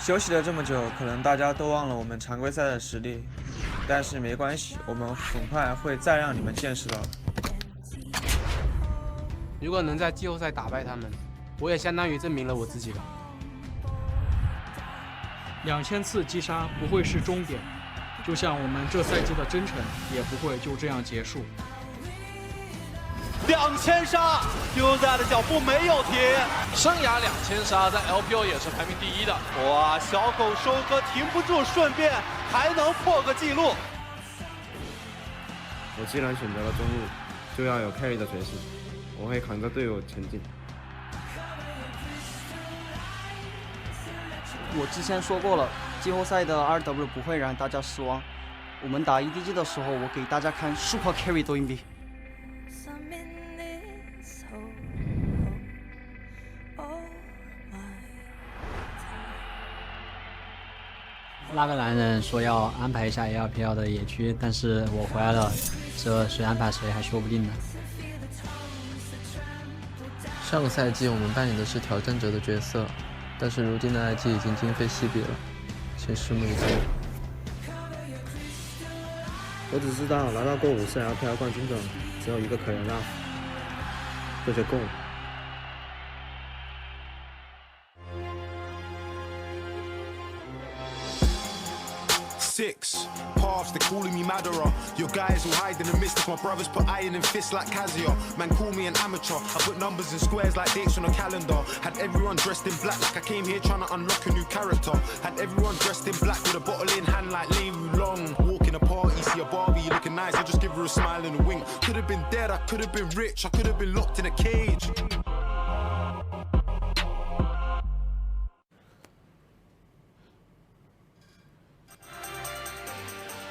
休息了这么久，可能大家都忘了我们常规赛的实力，但是没关系，我们很快会再让你们见识到。如果能在季后赛打败他们，我也相当于证明了我自己了。2000次击杀不会是终点，就像我们这赛季的征程也不会就这样结束。2000杀，丢在的脚步没有停，生涯2000杀，在 LPL 也是排名第1的。哇，小狗收割停不住，顺便还能破个记录。我既然选择了中路，就要有 carry 的角色，我会扛着队友前进。我之前说过了，季后赛的 RW 不会让大家失望。我们打 EDG 的时候，我给大家看 Super Carry 多硬币。那个男人说要安排一下 LPL 的野区，但是我回来了，这谁安排谁还说不定呢。上个赛季我们扮演的是挑战者的角色，但是如今的 IG 已经今非昔比了，请拭目以待。我只知道拿到过5次 LPL 冠军的只有一个可怜的，这就够了。6 paths, they're calling me Madara. Your guys will hide in the midst of my brothers, put iron in fists like Casio. Man, call me an amateur. I put numbers and squares like dates on a calendar. Had everyone dressed in black like I came here trying to unlock a new character. Had everyone dressed in black with a bottle in hand like Lei Wulong. Walk in a party, see a Barbie, you looking nice, I just give her a smile and a wink. Could have been dead, I could have been rich, I could have been locked in a cage.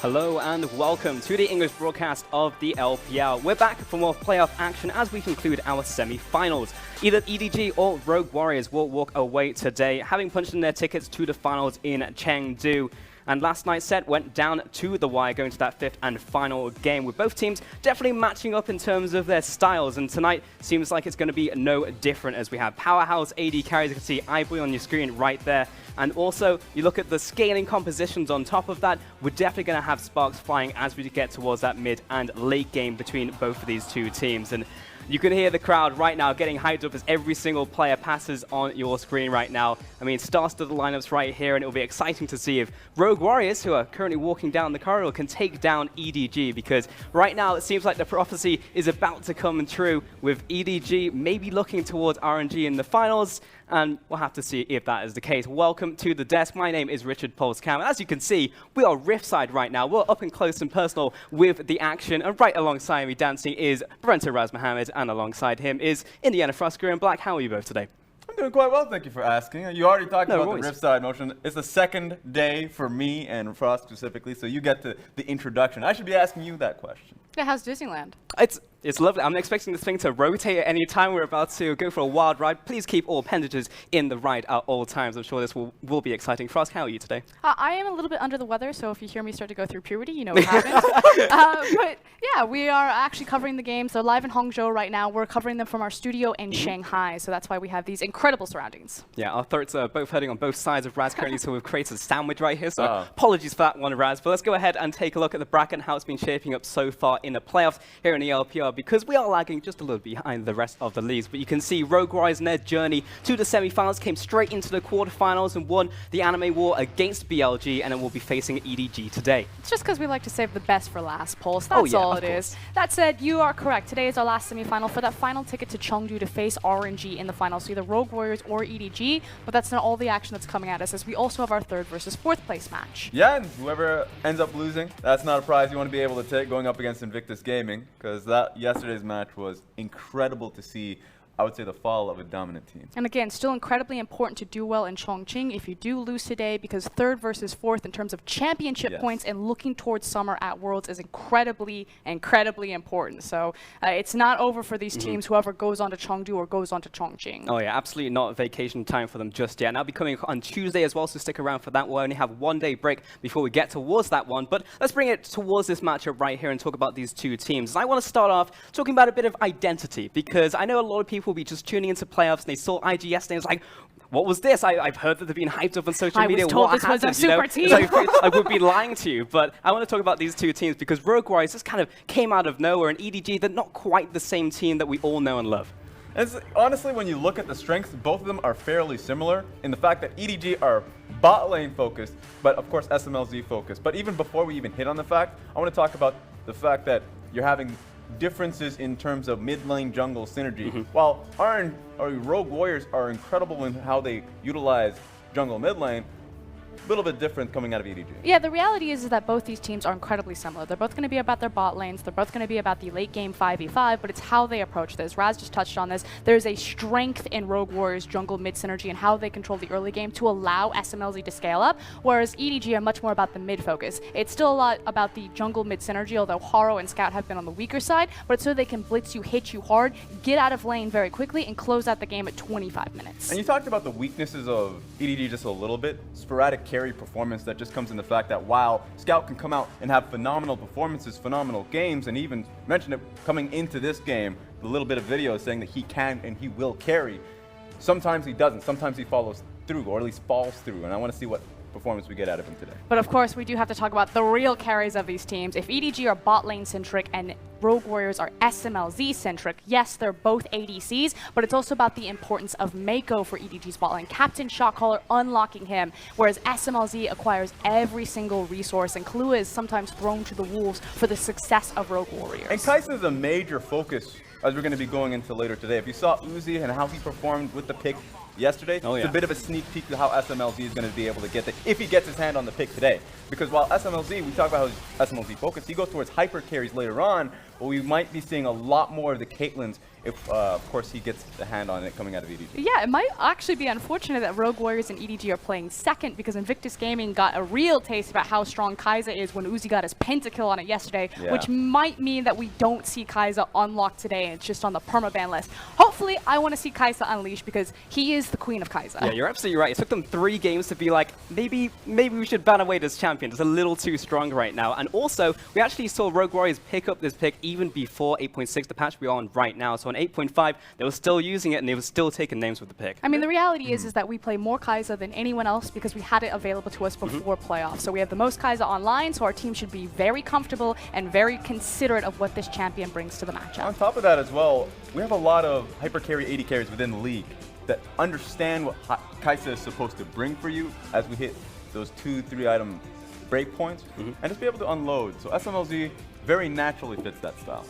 Hello and welcome to the English broadcast of the LPL. We're back for more playoff action as we conclude our semi-finals. Either EDG or Rogue Warriors will walk away today, having punched in their tickets to the finals in Chengdu. And last night's set went down to the wire, going to that 5th and final game, with both teams definitely matching up in terms of their styles. And tonight seems like it's going to be no different, as we have powerhouse AD carries. You can see iBoy on your screen right there. And also, you look at the scaling compositions on top of that, we're definitely going to have sparks flying as we get towards that mid and late game between both of these two teams. And you can hear the crowd right now getting hyped up as every single player passes on your screen right now. I mean, star-studded lineups right here, and it'll be exciting to see if Rogue Warriors, who are currently walking down the corridor, can take down EDG, because right now it seems like the prophecy is about to come true, with EDG maybe looking towards RNG in the finals, and we'll have to see if that is the case. Welcome to the desk. My name is Richard Polskam. As you can see, we are Riffside right now. We're up and close and personal with the action, and right alongside me dancing is Brenta Raz Mohammed, and alongside him is Indiana FLICKR and Black. How are you both today? I'm doing quite well, thank you for asking. You already talked about the Riffside motion. It's the second day for me and Frost specifically, so you get the introduction. I should be asking you that question. Yeah, how's Disneyland? It's lovely. I'm expecting this thing to rotate at any time. We're about to go for a wild ride. Please keep all appendages in the ride at all times. I'm sure this will be exciting. Frost, how are you today? I am a little bit under the weather, so if you hear me start to go through puberty, you know what happened. But yeah, we are actually covering the games. They're live in Hangzhou right now. We're covering them from our studio in Shanghai, so that's why we have these incredible surroundings. Yeah, our throats are both hurting on both sides of Raz currently, so we've created a sandwich right here, so apologies for that one, Raz. But let's go ahead and take a look at the bracket and how it's been shaping up so far in the playoffs here in the LPL, because we are lagging just a little behind the rest of the leagues. But you can see Rogue Warriors in their journey to the semi-finals came straight into the quarterfinals and won the anime war against BLG, and it will be facing EDG today. It's just because we like to save the best for last, Pulse. That's all it is. That said, you are correct. Today is our last semi-final for that final ticket to Chengdu to face RNG in the finals, so either Rogue Warriors or EDG. But that's not all the action that's coming at us, as we also have our 3rd versus 4th place match. Yeah, and whoever ends up losing, that's not a prize you want to be able to take going up against Invictus Gaming, because that yesterday's match was incredible to see. I would say the fall of a dominant team. And again, still incredibly important to do well in Chongqing if you do lose today, because 3rd versus 4th in terms of championship points and looking towards summer at Worlds is incredibly important. So it's not over for these teams, whoever goes on to Chengdu or goes on to Chongqing. Oh yeah, absolutely not vacation time for them just yet. And that'll be coming on Tuesday as well, so stick around for that. We'll only have 1 day break before we get towards that one. But let's bring it towards this matchup right here and talk about these two teams. And I want to start off talking about a bit of identity, because I know a lot of people will be just tuning into playoffs and they saw IG yesterday and it's like, what was this? I've heard that they've been hyped up on social media. I was told what this was a happened, you know? super team. I would be lying to you, but I want to talk about these two teams because Rogue Warriors just kind of came out of nowhere, and EDG, they're not quite the same team that we all know and love. Honestly, when you look at the strengths, both of them are fairly similar in the fact that EDG are bot lane focused, but of course SMLZ focused. But even before we even hit on the fact, I want to talk about the fact that you're having differences in terms of mid lane jungle synergy. While our Rogue Warriors are incredible in how they utilize jungle mid lane, a little bit different coming out of EDG. Yeah, the reality is that both these teams are incredibly similar. They're both going to be about their bot lanes. They're both going to be about the late game 5v5, but it's how they approach this. Raz just touched on this. There's a strength in Rogue Warriors jungle mid synergy and how they control the early game to allow SMLZ to scale up, whereas EDG are much more about the mid focus. It's still a lot about the jungle mid synergy, although Haro and Scout have been on the weaker side, but it's so they can blitz you, hit you hard, get out of lane very quickly, and close out the game at 25 minutes. And you talked about the weaknesses of EDG just a little bit. Sporadic carry performance that just comes in the fact that while Scout can come out and have phenomenal performances, phenomenal games, and even mentioned it coming into this game, the little bit of video saying that he can and he will carry, sometimes he doesn't. Sometimes he follows through, or at least falls through, and I want to see what performance we get out of him today. But of course, we do have to talk about the real carries of these teams. If EDG are bot lane centric and Rogue Warriors are SMLZ centric, yes, they're both ADCs, but it's also about the importance of Mako for EDG's bot lane. Captain Shotcaller unlocking him, whereas SMLZ acquires every single resource, and Kahlua is sometimes thrown to the wolves for the success of Rogue Warriors. And Kaisa is a major focus as we're going to be going into later today. If you saw Uzi and how he performed with the pick yesterday, it's a bit of a sneak peek to how SMLZ is going to be able to get it if he gets his hand on the pick today. Because while SMLZ, we talk about how SMLZ focus, he goes towards hyper carries later on, but we might be seeing a lot more of the Caitlyn's if, of course, he gets the hand on it coming out of EDG. Yeah, it might actually be unfortunate that Rogue Warriors and EDG are playing second, because Invictus Gaming got a real taste about how strong Kaisa is when Uzi got his pentakill on it yesterday, which might mean that we don't see Kaisa unlocked today, and it's just on the permaban list. Hopefully, I want to see Kaisa unleashed, because he is the queen of Kaisa. Yeah, you're absolutely right. It took them 3 games to be like, maybe we should ban away this champion. It's a little too strong right now. And also, we actually saw Rogue Warriors pick up this pick even before 8.6, the patch we're on right now. So on 8.5, they were still using it, and they were still taking names with the pick. I mean, the reality is that we play more Kaisa than anyone else because we had it available to us before playoffs. So we have the most Kaisa online, so our team should be very comfortable and very considerate of what this champion brings to the matchup. On top of that as well, we have a lot of hyper carry AD carries within the league that understand what Kaisa is supposed to bring for you as we hit those 2-3 item breakpoints, and just be able to unload. So SMLZ very naturally fits that style.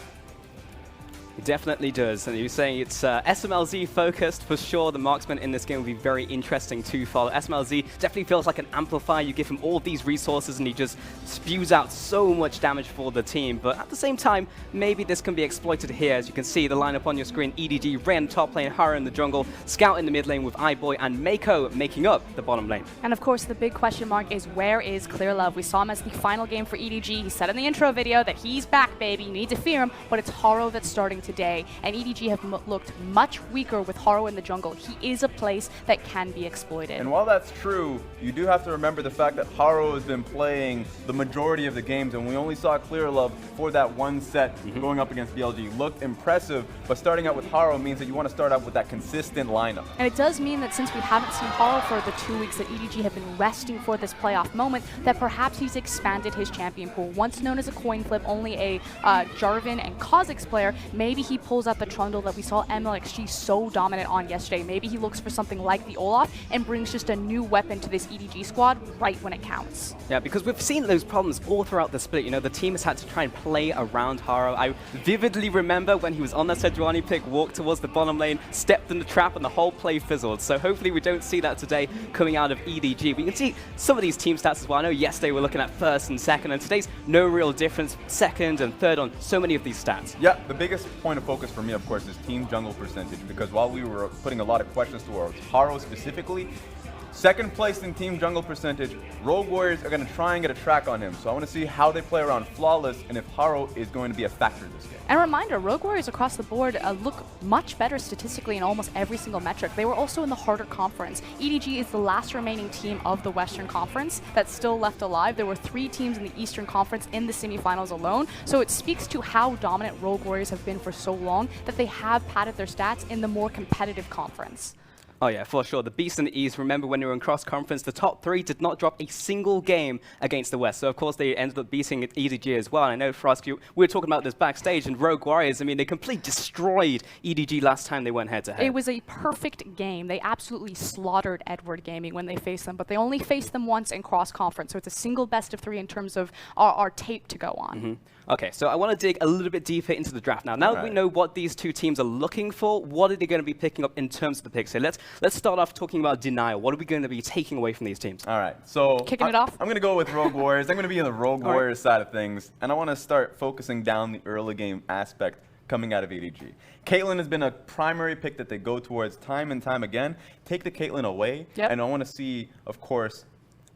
It definitely does, and you're saying it's SMLZ focused for sure. The marksman in this game will be very interesting to follow. SMLZ definitely feels like an amplifier. You give him all these resources and he just spews out so much damage for the team, but at the same time, maybe this can be exploited here. As you can see the lineup on your screen, EDG, Ren top lane, Hara in the jungle, Scout in the mid lane with iBoy, and Mako making up the bottom lane. And of course, the big question mark is, where is Clear Love? We saw him as the final game for EDG. He said in the intro video that he's back, baby, you need to fear him, but it's Haro that's starting today, and EDG have looked much weaker with Haro in the jungle. He is a place that can be exploited. And while that's true, you do have to remember the fact that Haro has been playing the majority of the games, and we only saw Clear Love for that one set going up against BLG. Looked impressive, but starting out with Haro means that you want to start out with that consistent lineup. And it does mean that since we haven't seen Haro for the 2 weeks that EDG have been resting for this playoff moment, that perhaps he's expanded his champion pool. Once known as a coin flip, only a Jarvan and Kha'Zix player, maybe he pulls out the Trundle that we saw MLXG so dominant on yesterday. Maybe he looks for something like the Olaf and brings just a new weapon to this EDG squad right when it counts. Yeah, because we've seen those problems all throughout the split. You know, the team has had to try and play around Haro. I vividly remember when he was on that Sejuani pick, walked towards the bottom lane, stepped in the trap, and the whole play fizzled. So hopefully we don't see that today coming out of EDG. We can see some of these team stats as well. I know yesterday we're looking at first and second, and today's no real difference, second and third on so many of these stats. Yeah, the biggest point of focus for me, of course, is team jungle percentage, because while we were putting a lot of questions towards Haro specifically, second place in team jungle percentage, Rogue Warriors are going to try and get a track on him. So I want to see how they play around Flawless and if Haro is going to be a factor this game. And a reminder, Rogue Warriors across the board look much better statistically in almost every single metric. They were also in the harder conference. EDG is the last remaining team of the Western Conference that's still left alive. There were 3 teams in the Eastern Conference in the semifinals alone. So it speaks to how dominant Rogue Warriors have been for so long that they have padded their stats in the more competitive conference. Oh yeah, for sure. The Beast in the East, remember when they were in cross-conference, the top 3 did not drop a single game against the West. So of course they ended up beating EDG as well. And I know Frost, we were talking about this backstage, and Rogue Warriors, I mean, they completely destroyed EDG last time they went head-to-head. It was a perfect game. They absolutely slaughtered Edward Gaming when they faced them, but they only faced them once in cross-conference. So it's a single best of 3 in terms of our tape to go on. Okay, so I want to dig a little bit deeper into the draft now. Now that we know what these two teams are looking for, what are they going to be picking up in terms of the picks? So let's start off talking about Denial. What are we going to be taking away from these teams? All right, so kicking it off. I'm going to go with Rogue Warriors. I'm going to be in the Rogue Warriors side of things, and I want to start focusing down the early game aspect coming out of EDG. Caitlyn has been a primary pick that they go towards time and time again. Take the Caitlyn away, and I want to see, of course,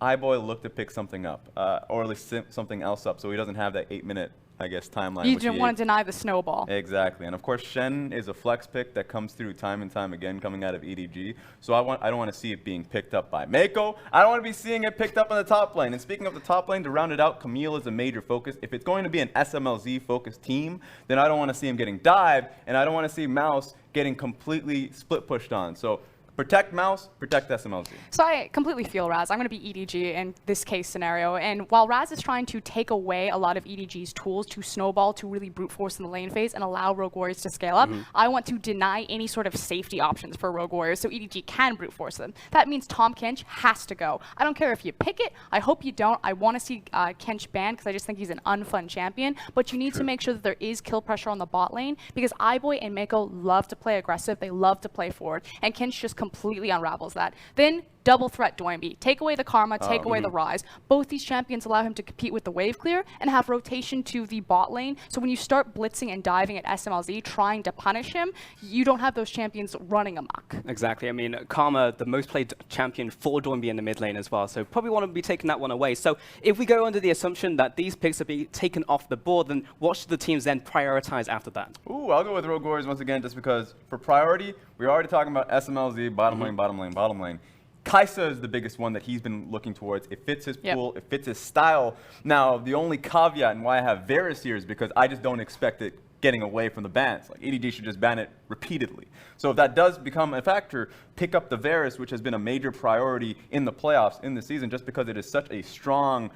iBoy look to pick something up, or at least something else up, so he doesn't have that 8-minute, I guess, timeline. You didn't want to deny the snowball. Exactly, and of course, Shen is a flex pick that comes through time and time again coming out of EDG. So I don't want to see it being picked up by Mako. I don't want to be seeing it picked up in the top lane. And speaking of the top lane, to round it out, Camille is a major focus. If it's going to be an SMLZ focused team, then I don't want to see him getting dived, and I don't want to see Mouse getting completely split pushed on. So protect Mouse, protect SMLZ. So I completely feel Raz. I'm going to be EDG in this case scenario. And while Raz is trying to take away a lot of EDG's tools to snowball, to really brute force in the lane phase and allow Rogue Warriors to scale up, I want to deny any sort of safety options for Rogue Warriors so EDG can brute force them. That means Tahm Kench has to go. I don't care if you pick it. I hope you don't. I want to see Kench banned because I just think he's an unfun champion. But you need to make sure that there is kill pressure on the bot lane because iBoy and Mako love to play aggressive. They love to play forward. And Kench just completely unravels that. Then double threat Doinby. Take away the Karma, take away the Rise. Both these champions allow him to compete with the wave clear and have rotation to the bot lane. So when you start blitzing and diving at SMLZ, trying to punish him, you don't have those champions running amok. Exactly. I mean, Karma, the most played champion for Doinby in the mid lane as well. So probably want to be taking that one away. So if we go under the assumption that these picks are being taken off the board, then what should the teams then prioritize after that? Ooh, I'll go with Rogue Warriors once again, just because for priority, we're already talking about SMLZ, bottom lane, bottom lane, bottom lane. Kaisa is the biggest one that he's been looking towards. It fits his pool, it fits his style. Now, the only caveat and why I have Varus here is because I just don't expect it getting away from the bans. Like, EDG should just ban it repeatedly. So if that does become a factor, pick up the Varus, which has been a major priority in the playoffs in the season, just because it is such a strong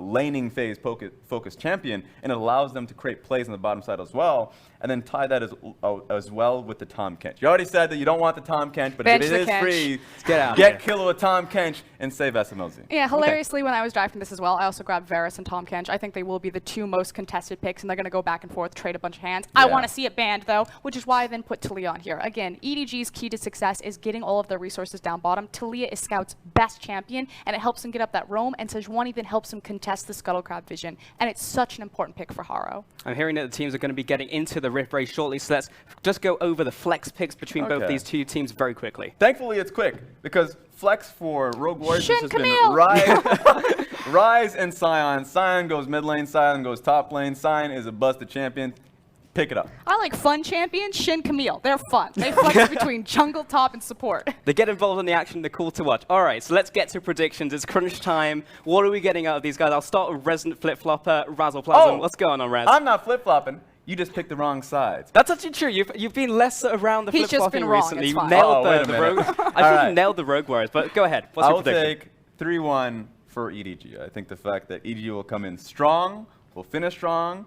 laning phase focused champion, and it allows them to create plays on the bottom side as well, and then tie that as well with the Tahm Kench. You already said that you don't want the Tahm Kench, but if it is free, get Killer with Tahm Kench and save SMLZ. Yeah, hilariously, when I was drafting this as well, I also grabbed Varus and Tahm Kench. I think they will be the 2 most contested picks, and they're going to go back and forth, trade a bunch of hands. I want to see it banned, though, which is why I then put Talia on here. Again, EDG's key to success is getting all of their resources down bottom. Talia is Scout's best champion, and it helps him get up that roam, and Sejuani then helps him contest the Scuttle Crab vision, and it's such an important pick for Haro. I'm hearing that the teams are going to be getting into the Rift very shortly, so let's just go over the flex picks between both these two teams very quickly. Thankfully, it's quick, because flex for Rogue Warriors has been Rise and Sion. Sion goes mid lane, Sion goes top lane. Sion is a busted champion. Pick it up. I like fun champions, Shin Camille. They're fun. They flex between jungle, top, and support. They get involved in the action. They're cool to watch. All right, so let's get to predictions. It's crunch time. What are we getting out of these guys? I'll start with Resident Flip-Flopper, Razzleplasm. What's going on, Raz? I'm not flip-flopping. You just picked the wrong sides. That's actually true. You've been less around the flip-flopping recently. You nailed the Rogue. I think you nailed the Rogue Warriors, but go ahead. What's your prediction? I will take 3-1 for EDG. I think the fact that EDG will come in strong, will finish strong.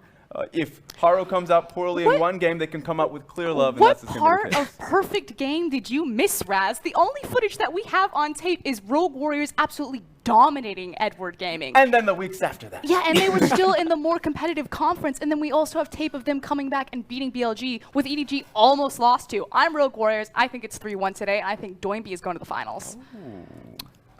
If Haro comes out poorly in one game, they can come out with clear love, and that's What part of perfect game did you miss, Raz? The only footage that we have on tape is Rogue Warriors absolutely dominating Edward Gaming. And then the weeks after that. Yeah, and they were still in the more competitive conference, and then we also have tape of them coming back and beating BLG, with EDG almost lost to. I'm Rogue Warriors. I think it's 3-1 today. I think Doinby is going to the finals.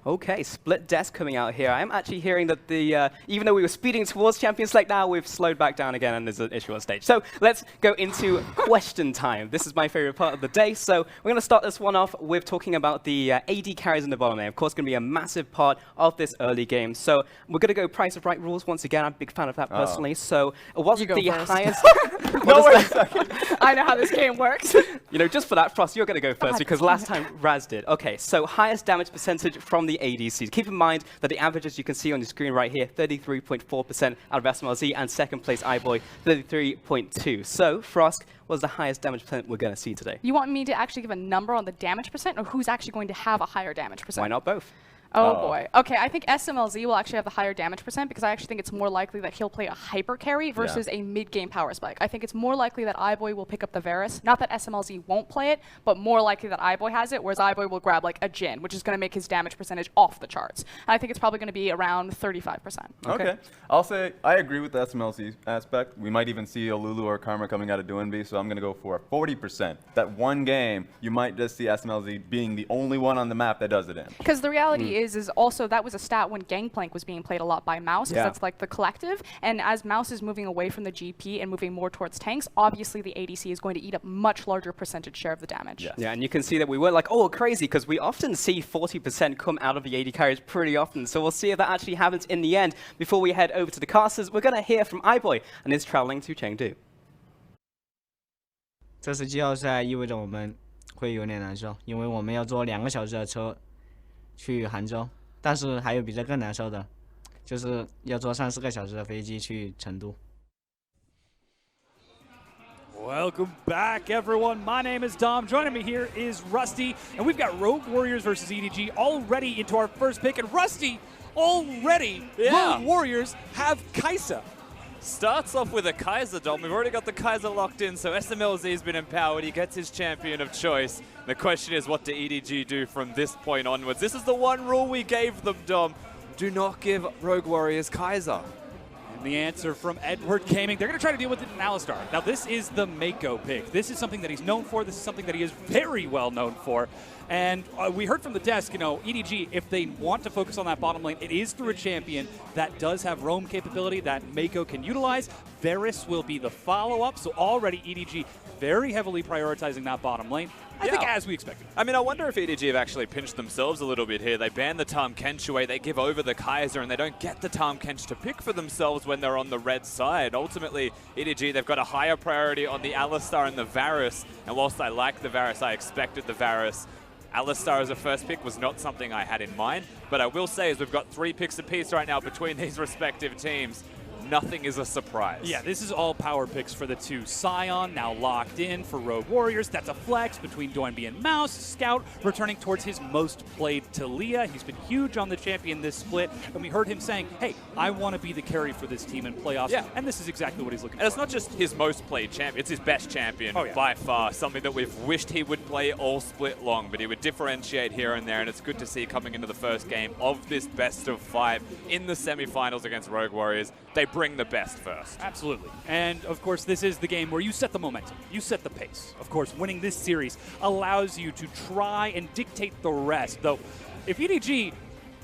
Okay, split desk coming out here. I'm actually hearing that the even though we were speeding towards Champions League now, we've slowed back down again and there's an issue on stage. So let's go into question time. This is my favorite part of the day. So we're going to start this one off with talking about the AD carries in the bottom lane. Of course, going to be a massive part of this early game. So we're going to go Price of Right rules once again. I'm a big fan of that personally. So what's the highest... No, wait a second. I know how this game works. You know, just for that, Frost, you're going to go first because last time Raz did. Okay, so highest damage percentage from the the ADCs. Keep in mind that the averages you can see on your screen right here, 33.4% out of SMLZ, and second place iBoy, 33.2. So, Frosk was the highest damage percent we're going to see today. You want me to actually give a number on the damage percent, or who's actually going to have a higher damage percent? Why not both? Oh boy. Okay, I think SMLZ will actually have the higher damage percent because I actually think it's more likely that he'll play a hyper carry versus a mid-game power spike. I think it's more likely that iBoy will pick up the Varus. Not that SMLZ won't play it, but more likely that iBoy has it, whereas iBoy will grab like a Jhin, which is going to make his damage percentage off the charts. And I think it's probably going to be around 35%. Okay. I'll say I agree with the SMLC aspect. We might even see a Lulu or Karma coming out of Doinby, so I'm going to go for 40%. That one game, you might just see SMLZ being the only one on the map that does it in. Because the reality is also that was a stat when Gangplank was being played a lot by Mouse, because that's like the collective. And as Mouse is moving away from the GP and moving more towards tanks, obviously the ADC is going to eat up much larger percentage share of the damage. Yeah, and you can see that we weren't like, oh, crazy, because we often see 40% come out of the AD carries pretty often. So we'll see if that actually happens in the end. Before we head over to the casters, we're going to hear from iBoy, and is traveling to Chengdu. 这次季后赛意味着我们会有点难受，因为我们要坐2个小时的车去杭州。 但是还有比这更难受的，就是要坐3、4个小时的飞机去成都。 Welcome back, everyone. My name is Dom. Joining me here is Rusty, and we've got Rogue Warriors versus EDG already into our first pick. And Rusty, already, Rogue Warriors have Kai'Sa. Starts off with a Kai'Sa, Dom. We've already got the Kai'Sa locked in, so SMLZ's been empowered. He gets his champion of choice. The question is, what do EDG do from this point onwards? This is the one rule we gave them, Dom. Do not give Rogue Warriors Kai'Sa. And the answer from Edward Gaming, they're going to try to deal with it in Alistar. Now, this is the Mako pick. This is something that he's known for. This is something that he is very well known for. And we heard from the desk, you know, EDG, if they want to focus on that bottom lane, it is through a champion that does have roam capability that Mako can utilize. Varus will be the follow-up, so already EDG very heavily prioritizing that bottom lane. I think as we expected. I mean, I wonder if EDG have actually pinched themselves a little bit here. They ban the Tahm Kench away, they give over the Kai'Sa, and they don't get the Tahm Kench to pick for themselves when they're on the red side. Ultimately, EDG, they've got a higher priority on the Alistar and the Varus, and whilst I like the Varus, I expected the Varus. Alistar as a first pick was not something I had in mind, but I will say, as we've got 3 picks apiece right now between these respective teams, nothing is a surprise. Yeah, this is all power picks for the two. Sion now locked in for Rogue Warriors. That's a flex between Doinby and Mouse. Scout returning towards his most played Talia. He's been huge on the champion this split, and we heard him saying, hey, I want to be the carry for this team in playoffs. Yeah. And this is exactly what he's looking for. And it's not just his most played champion, it's his best champion by far. Something that we've wished he would play all split long, but he would differentiate here and there, and it's good to see coming into the first game of this best of 5 in the semifinals against Rogue Warriors. They bring the best first. Absolutely. And of course, this is the game where you set the momentum, you set the pace. Of course, winning this series allows you to try and dictate the rest. Though, if EDG,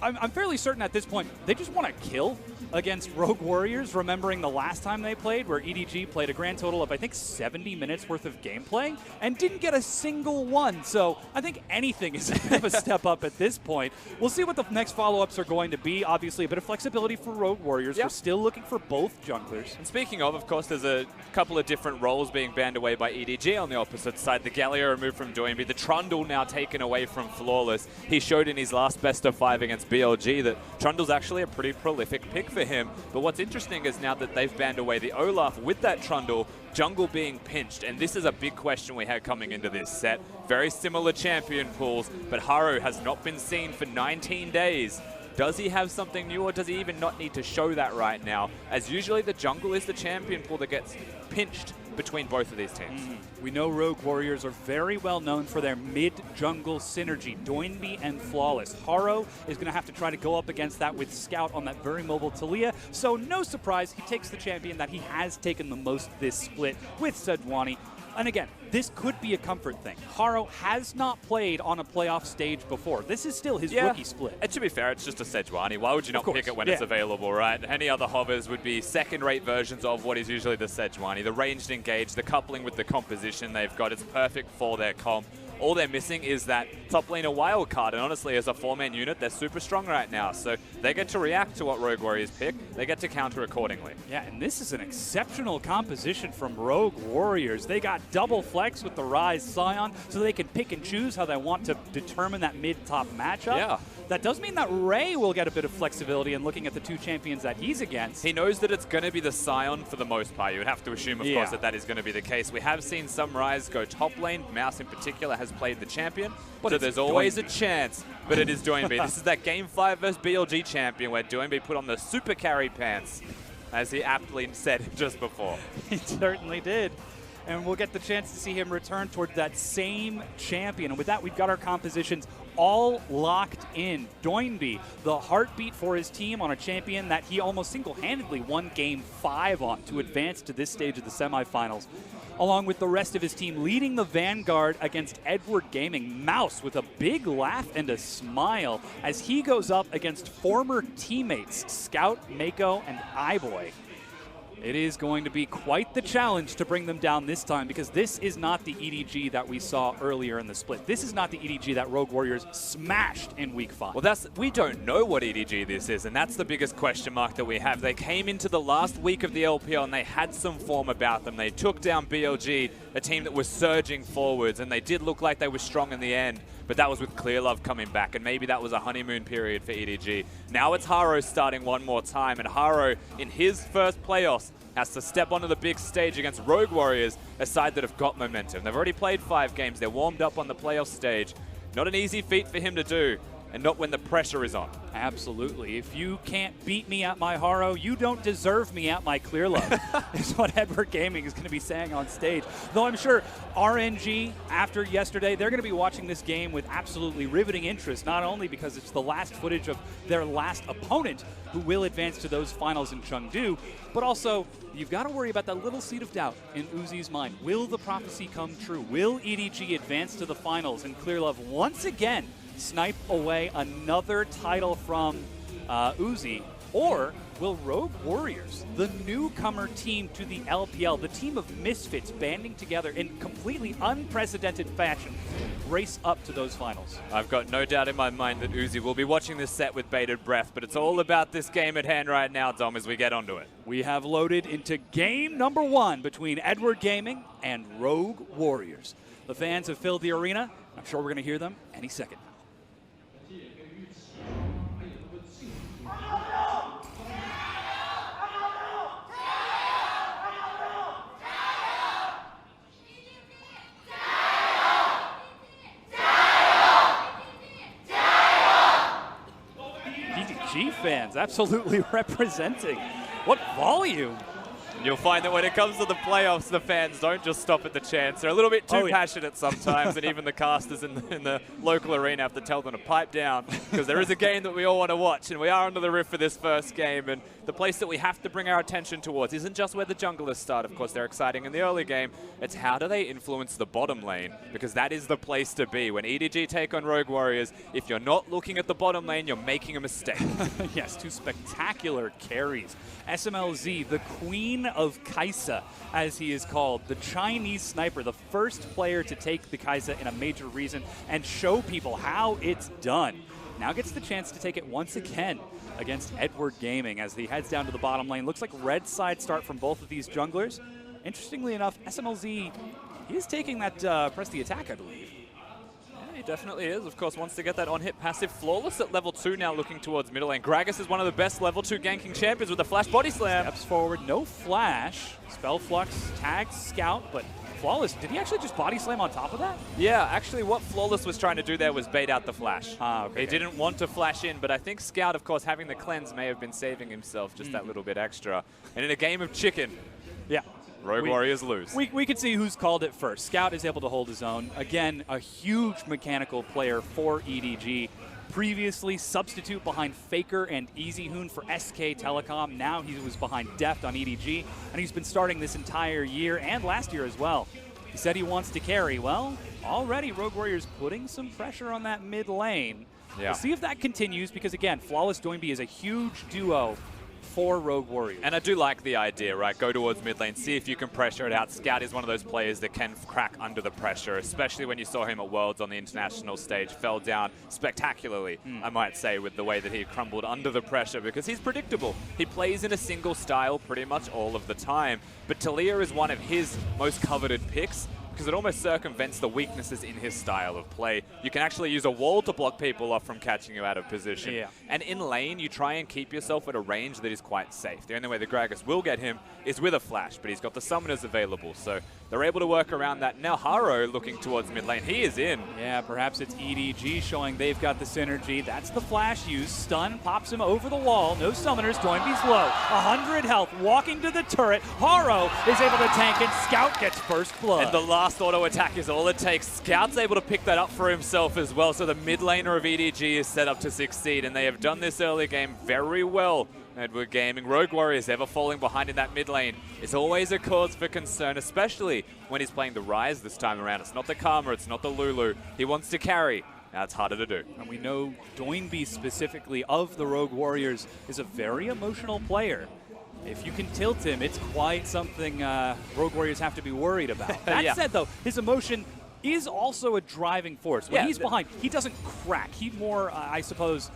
I'm fairly certain at this point, they just want to kill against Rogue Warriors, remembering the last time they played, where EDG played a grand total of, I think, 70 minutes worth of gameplay and didn't get a single one. So I think anything is kind of a step up at this point. We'll see what the next follow-ups are going to be. Obviously, a bit of flexibility for Rogue Warriors. We're still looking for both junglers. And speaking of course, there's a couple of different roles being banned away by EDG on the opposite side. The Galio removed from Doinby, the Trundle now taken away from Flawless. He showed in his last best of 5 against BLG that Trundle's actually a pretty prolific pick for him. But what's interesting is now that they've banned away the Olaf with that Trundle, jungle being pinched, and this is a big question we had coming into this set. Very similar champion pools, but Haru has not been seen for 19 days. Does he have something new, or does he even not need to show that right now? As usually the jungle is the champion pool that gets pinched between both of these teams. We know Rogue Warriors are very well known for their mid-jungle synergy, Doinby and Flawless. Haro is going to have to try to go up against that with Scout on that very mobile Talia, so no surprise, he takes the champion that he has taken the most this split with Sejuani. And again, this could be a comfort thing. Haro has not played on a playoff stage before. This is still his rookie split. And to be fair, it's just a Sejuani. Why would you not pick it when it's available, right? Any other hovers would be second-rate versions of what is usually the Sejuani. The ranged engage, the coupling with the composition they've got, it's perfect for their comp. All they're missing is that top laner wild card, and honestly, as a 4-man unit, they're super strong right now, so they get to react to what Rogue Warriors pick, they get to counter accordingly. Yeah, and this is an exceptional composition from Rogue Warriors. They got double flex with the Rise Scion, so they can pick and choose how they want to determine that mid-top matchup. Yeah. that does mean that Ray will get a bit of flexibility in looking at the two champions that he's against. He knows that it's going to be the Scion for the most part. You would have to assume, of course, Yeah. that is going to be the case. We have seen some Ryze go top lane. Mouse in particular has played the champion. But so it's there's always a Doinby. chance, but it is Doinby. This is that Game 5 versus BLG champion where Doinby put on the super carry pants, as he aptly said just before. He certainly did. And we'll get the chance to see him return towards that same champion. And with that, we've got our compositions all locked in. Doinby, the heartbeat for his team on a champion that he almost single-handedly won Game 5 on to advance to this stage of the semifinals. Along with the rest of his team leading the vanguard against Edward Gaming. Mouse with a big laugh and a smile as he goes up against former teammates Scout, Mako, and iBoy. It is going to be quite the challenge to bring them down this time, because this is not the EDG that we saw earlier in the split. This is not the EDG that Rogue Warriors smashed in Week 5. Well, we don't know what EDG this is, and that's the biggest question mark that we have. They came into the last week of the LPL and they had some form about them. They took down BLG, a team that was surging forwards, and they did look like they were strong in the end, but that was with Clear Love coming back, and maybe that was a honeymoon period for EDG. Now it's Haro starting one more time, and Haro, in his first playoffs, has to step onto the big stage against Rogue Warriors, a side that have got momentum. They've already played 5 games. They're warmed up on the playoff stage. Not an easy feat for him to do, and not when the pressure is on. Absolutely. If you can't beat me at my Haro, you don't deserve me at my Clear Love, is what Edward Gaming is going to be saying on stage. Though I'm sure RNG, after yesterday, they're going to be watching this game with absolutely riveting interest, not only because it's the last footage of their last opponent who will advance to those finals in Chengdu, but also you've got to worry about that little seed of doubt in Uzi's mind. Will the prophecy come true? Will EDG advance to the finals and Clear Love once again snipe away another title from Uzi? Or will Rogue Warriors, the newcomer team to the LPL, the team of misfits banding together in completely unprecedented fashion, race up to those finals? I've got no doubt in my mind that Uzi will be watching this set with bated breath, but it's all about this game at hand right now, Dom, as we get onto it. We have loaded into game number 1 between Edward Gaming and Rogue Warriors. The fans have filled the arena. I'm sure we're going to hear them any second. EDG fans absolutely representing. What volume! You'll find that when it comes to the playoffs, the fans don't just stop at the chants. They're a little bit too passionate sometimes, and even the casters in the local arena have to tell them to pipe down, because there is a game that we all want to watch, and we are under the roof for this first game. And the place that we have to bring our attention towards isn't just where the junglers start. Of course, they're exciting in the early game. It's how do they influence the bottom lane, because that is the place to be. When EDG take on Rogue Warriors, if you're not looking at the bottom lane, you're making a mistake. Yes, 2 spectacular carries. SMLZ, the queen of Kaisa, as he is called, the Chinese sniper, the first player to take the Kaisa in a major reason and show people how it's done. Now gets the chance to take it once again against Edward Gaming as he heads down to the bottom lane. Looks like red side start from both of these junglers. Interestingly enough, SMLZ, he is taking that press the attack, I believe. He definitely is. Of course, wants to get that on-hit passive. Flawless at level 2 now, looking towards middle lane. Gragas is one of the best level 2 ganking champions with a flash body slam. Steps forward, no flash. Spell Flux tags Scout, but Flawless, did he actually just body slam on top of that? Yeah, actually what Flawless was trying to do there was bait out the flash. Okay. He didn't want to flash in, but I think Scout, of course, having the cleanse may have been saving himself just that little bit extra. And in a game of chicken, yeah, Rogue Warriors lose. We could see who's called it first. Scout is able to hold his own. Again, a huge mechanical player for EDG. Previously, substitute behind FLICKR and EasyHoon for SK Telecom. Now he was behind Deft on EDG, and he's been starting this entire year and last year as well. He said he wants to carry. Well, already Rogue Warriors putting some pressure on that mid lane. Yeah. We'll see if that continues, because again, Flawless Doinby is a huge duo for Rogue Warriors. And I do like the idea, right? Go towards mid lane, see if you can pressure it out. Scout is one of those players that can crack under the pressure, especially when you saw him at Worlds on the international stage. Fell down spectacularly, I might say, with the way that he crumbled under the pressure, because he's predictable. He plays in a single style pretty much all of the time. But Talia is one of his most coveted picks, because it almost circumvents the weaknesses in his style of play. You can actually use a wall to block people off from catching you out of position. Yeah. And in lane, you try and keep yourself at a range that is quite safe. The only way the Gragas will get him is with a flash, but he's got the summoners available, so they're able to work around that. Now Haro looking towards mid lane. He is in. Yeah, perhaps it's EDG showing they've got the synergy. That's the flash use. Stun pops him over the wall. No summoners. Doinby's low. 100 health. Walking to the turret. Haro is able to tank it. Scout gets first blood. And the last auto attack is all it takes. Scout's able to pick that up for himself as well, so the mid laner of EDG is set up to succeed, and they have done this early game very well. Edward Gaming, Rogue Warriors ever falling behind in that mid lane is always a cause for concern, especially when he's playing the Ryze this time around. It's not the Karma, it's not the Lulu. He wants to carry. That's harder to do. And we know Doinby specifically of the Rogue Warriors is a very emotional player. If you can tilt him, it's quite something Rogue Warriors have to be worried about. That said, though, his emotion is also a driving force. When he's behind, he doesn't crack. He more, I suppose,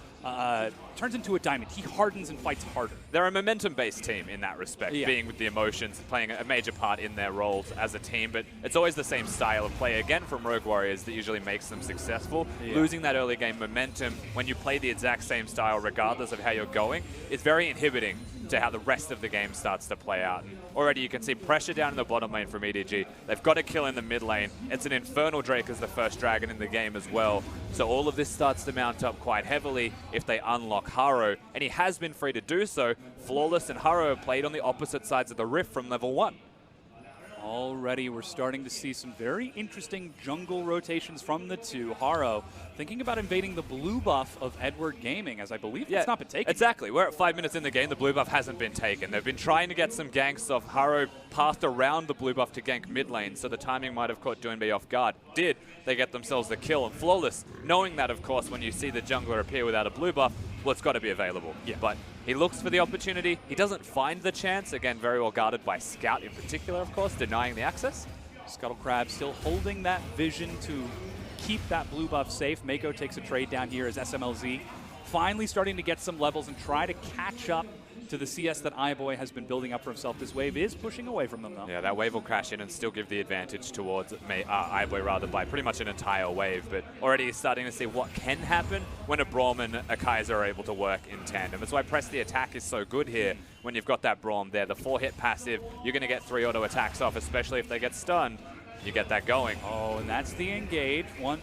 turns into a diamond. He hardens and fights harder. They're a momentum-based team in that respect, being with the emotions, playing a major part in their roles as a team, but it's always the same style of play, again, from Rogue Warriors that usually makes them successful. Losing that early game momentum when you play the exact same style regardless of how you're going is very inhibiting to how the rest of the game starts to play out. And already you can see pressure down in the bottom lane from EDG. They've got a kill in the mid lane. It's an Infernal Drake as the first dragon in the game as well. So all of this starts to mount up quite heavily if they unlock Haro, and he has been free to do so. Flawless and Haro have played on the opposite sides of the rift from level 1. Already we're starting to see some very interesting jungle rotations from the two. Haro thinking about invading the blue buff of Edward Gaming, as I believe it's not been taken. Exactly. We're at 5 minutes in the game. The blue buff hasn't been taken. They've been trying to get some ganks off. Haro passed around the blue buff to gank mid lane, so the timing might have caught Doinby off guard. Did they get themselves the kill? And Flawless, knowing that, of course, when you see the jungler appear without a blue buff, well, it's got to be available. But he looks for the opportunity. He doesn't find the chance. Again, very well guarded by Scout in particular, of course, denying the access. Scuttle Crab still holding that vision to keep that blue buff safe. Mako takes a trade down here as SMLZ finally starting to get some levels and try to catch up to the CS that iBoy has been building up for himself. This wave is pushing away from them, though. Yeah, that wave will crash in and still give the advantage towards iBoy rather by pretty much an entire wave. But already starting to see what can happen when a Braum and a Kaiser are able to work in tandem. That's why press the attack is so good here when you've got that Braum there. The 4-hit passive, you're going to get 3 auto attacks off, especially if they get stunned. You get that going. Oh, and that's the engage. One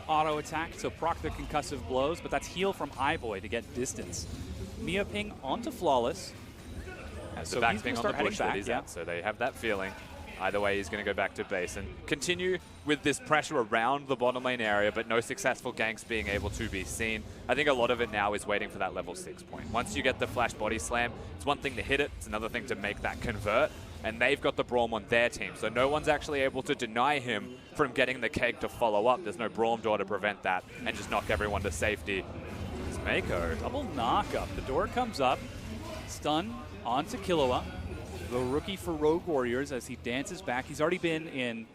auto attack to proc the concussive blows, but that's heal from iBoy to get distance. Mia ping onto Flawless. Has the back ping on the bush that he's at, so they have that feeling. Either way, he's going to go back to base and continue with this pressure around the bottom lane area, but no successful ganks being able to be seen. I think a lot of it now is waiting for that level 6 point. Once you get the flash body slam, it's one thing to hit it, it's another thing to make that convert. And they've got the Braum on their team, so no one's actually able to deny him from getting the keg to follow up. There's no Braum door to prevent that and just knock everyone to safety. It's Mako. Double knock up. The door comes up. Stun onto Killua, the rookie for Rogue Warriors, as he dances back. He's already been in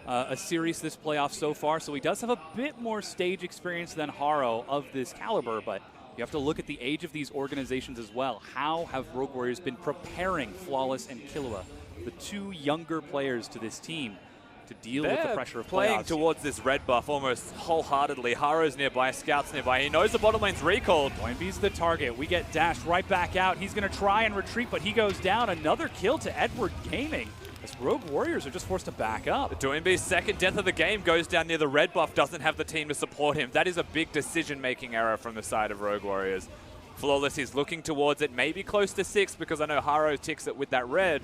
a series this playoff so far, so he does have a bit more stage experience than Haro of this caliber, but you have to look at the age of these organizations as well. How have Rogue Warriors been preparing Flawless and Killua, the two younger players to this team, to deal with the pressure of playing playoffs? Towards this red buff almost wholeheartedly. Haro's nearby, Scout's nearby. He knows the bottom lane's recalled. Doinby's the target. We get dashed right back out. He's going to try and retreat, but he goes down. Another kill to Edward Gaming, as Rogue Warriors are just forced to back up. Doinby's second death of the game goes down near the red buff, doesn't have the team to support him. That is a big decision-making error from the side of Rogue Warriors. Flawless is looking towards it, maybe close to 6, because I know Haro ticks it with that red.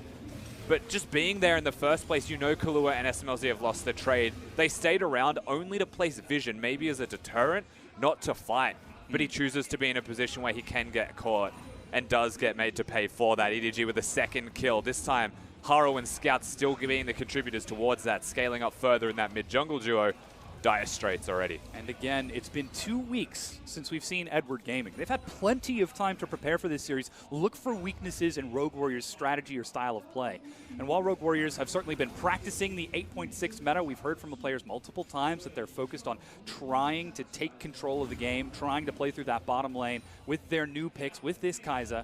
But just being there in the first place, you know Killua and SMLZ have lost the trade. They stayed around only to place vision, maybe as a deterrent, not to fight. But he chooses to be in a position where he can get caught and does get made to pay for that. EDG with a second kill. This time, Haro and Scout still being the contributors towards that, scaling up further in that mid-jungle duo. Dire straits already. And again, it's been 2 weeks since we've seen Edward Gaming. They've had plenty of time to prepare for this series, look for weaknesses in Rogue Warriors' strategy or style of play. And while Rogue Warriors have certainly been practicing the 8.6 meta, we've heard from the players multiple times that they're focused on trying to take control of the game, trying to play through that bottom lane with their new picks, with this Kai'Sa.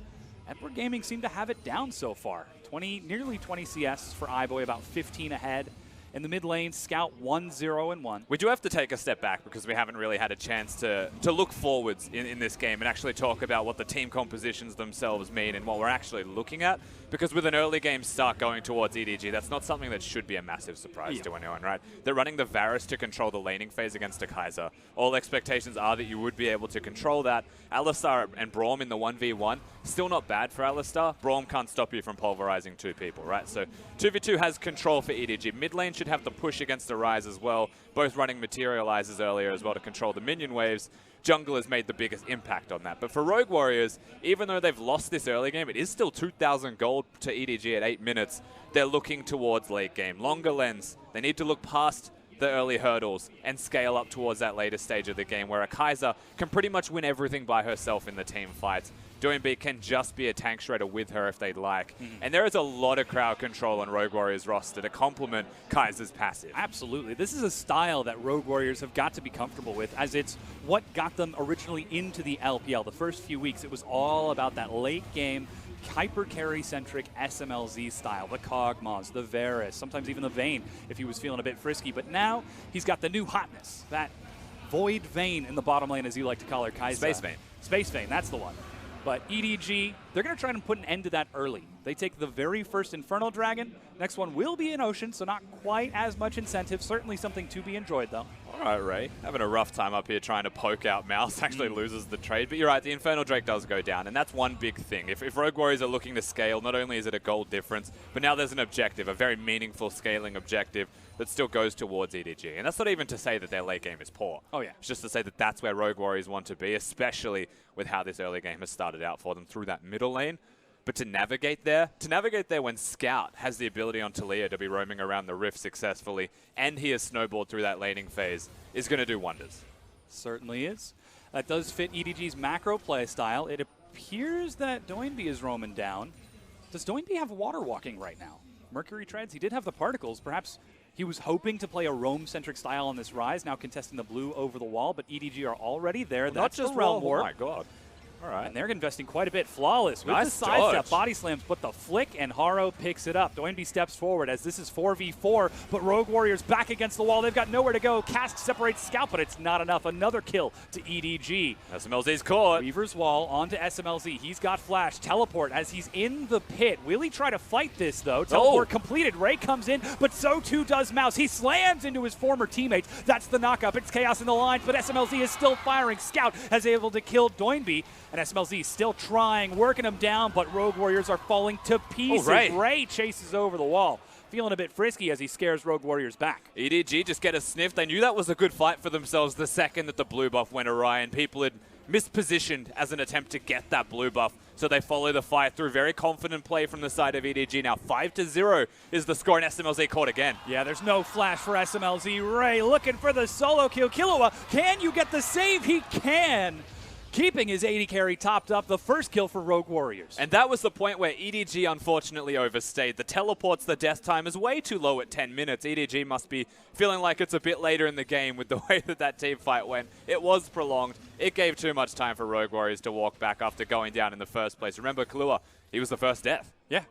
Edward Gaming seemed to have it down so far. Nearly 20 CS for iBoy, about 15 ahead In the mid lane, Scout 1-0-1. We do have to take a step back because we haven't really had a chance to look forwards in this game and actually talk about what the team compositions themselves mean and what we're actually looking at. Because with an early game start going towards EDG, that's not something that should be a massive surprise to anyone, right? They're running the Varus to control the laning phase against a Kaiser. All expectations are that you would be able to control that. Alistar and Braum in the 1v1, still not bad for Alistar. Braum can't stop you from pulverizing 2 people, right? So 2v2 has control for EDG. Mid lane should have the push against the Rise as well, both running materializers earlier as well to control the minion waves. Jungle has made the biggest impact on that. But for Rogue Warriors, even though they've lost this early game, it is still 2,000 gold to EDG at 8 minutes. They're looking towards late game. Longer lens. They need to look past the early hurdles and scale up towards that later stage of the game where a Kaiser can pretty much win everything by herself in the team fights. Doinb can just be a tank shredder with her if they'd like. And there is a lot of crowd control on Rogue Warriors roster to complement Kaiser's passive. Absolutely. This is a style that Rogue Warriors have got to be comfortable with, as it's what got them originally into the LPL. The first few weeks, it was all about that late game, hyper carry-centric SMLZ style, the Kog'Maws, the Varus, sometimes even the Vayne if he was feeling a bit frisky. But now he's got the new hotness, that Void Vayne in the bottom lane, as you like to call her, Kaiser. Space Vayne. Space Vayne, that's the one. But EDG, they're going to try and put an end to that early. They take the very first Infernal Dragon. Next one will be an Ocean, so not quite as much incentive. Certainly something to be enjoyed, though. All right, Ray. Having a rough time up here trying to poke out Mouse. Actually loses the trade. But you're right, the Infernal Drake does go down, and that's one big thing. If Rogue Warriors are looking to scale, not only is it a gold difference, but now there's an objective, a very meaningful scaling objective that still goes towards EDG. And that's not even to say that their late game is poor. Oh, yeah. It's just to say that that's where Rogue Warriors want to be, especially with how this early game has started out for them through that middle lane. But to navigate there when Scout has the ability on Talia to be roaming around the Rift successfully, and he has snowballed through that laning phase, is going to do wonders. Certainly is. That does fit EDG's macro play style. It appears that Doinb is roaming down. Does Doinb have water walking right now? Mercury Treads, he did have the particles. Perhaps he was hoping to play a roam-centric style on this Rise, now contesting the blue over the wall, but EDG are already there. Well, That's not just the Realm Warp. Oh my god. All right. And they're investing quite a bit. Flawless with Nice the sidestep, dodge. body slams, but the flick, and Haro picks it up. Doinb steps forward as this is 4v4, but Rogue Warriors back against the wall. They've got nowhere to go. Cask separates Scout, but it's not enough. Another kill to EDG. SMLZ's caught. Weaver's Wall onto SMLZ. He's got flash. Teleport as he's in the pit. Will he try to fight this, though? Teleport completed. Ray comes in, but so too does Mouse. He slams into his former teammates. That's the knockup. It's chaos in the lines, but SMLZ is still firing. Scout has able to kill Doinb, and SMLZ still trying, working him down, but Rogue Warriors are falling to pieces. Ray chases over the wall, feeling a bit frisky as he scares Rogue Warriors back. EDG just get a sniff. They knew that was a good fight for themselves the second that the blue buff went awry, and people had mispositioned as an attempt to get that blue buff. So they follow the fight through. Very confident play from the side of EDG. Now 5-0 is the score, and SMLZ caught again. Yeah, there's no flash for SMLZ. Ray looking for the solo kill. Killua, can you get the save? He can. Keeping his 80 carry topped up, the first kill for Rogue Warriors. And that was the point where EDG unfortunately overstayed. The teleports, the death time is way too low at 10 minutes. EDG must be feeling like it's a bit later in the game with the way that team fight went. It was prolonged. It gave too much time for Rogue Warriors to walk back after going down in the first place. Remember, Killua, he was the first death. Yeah.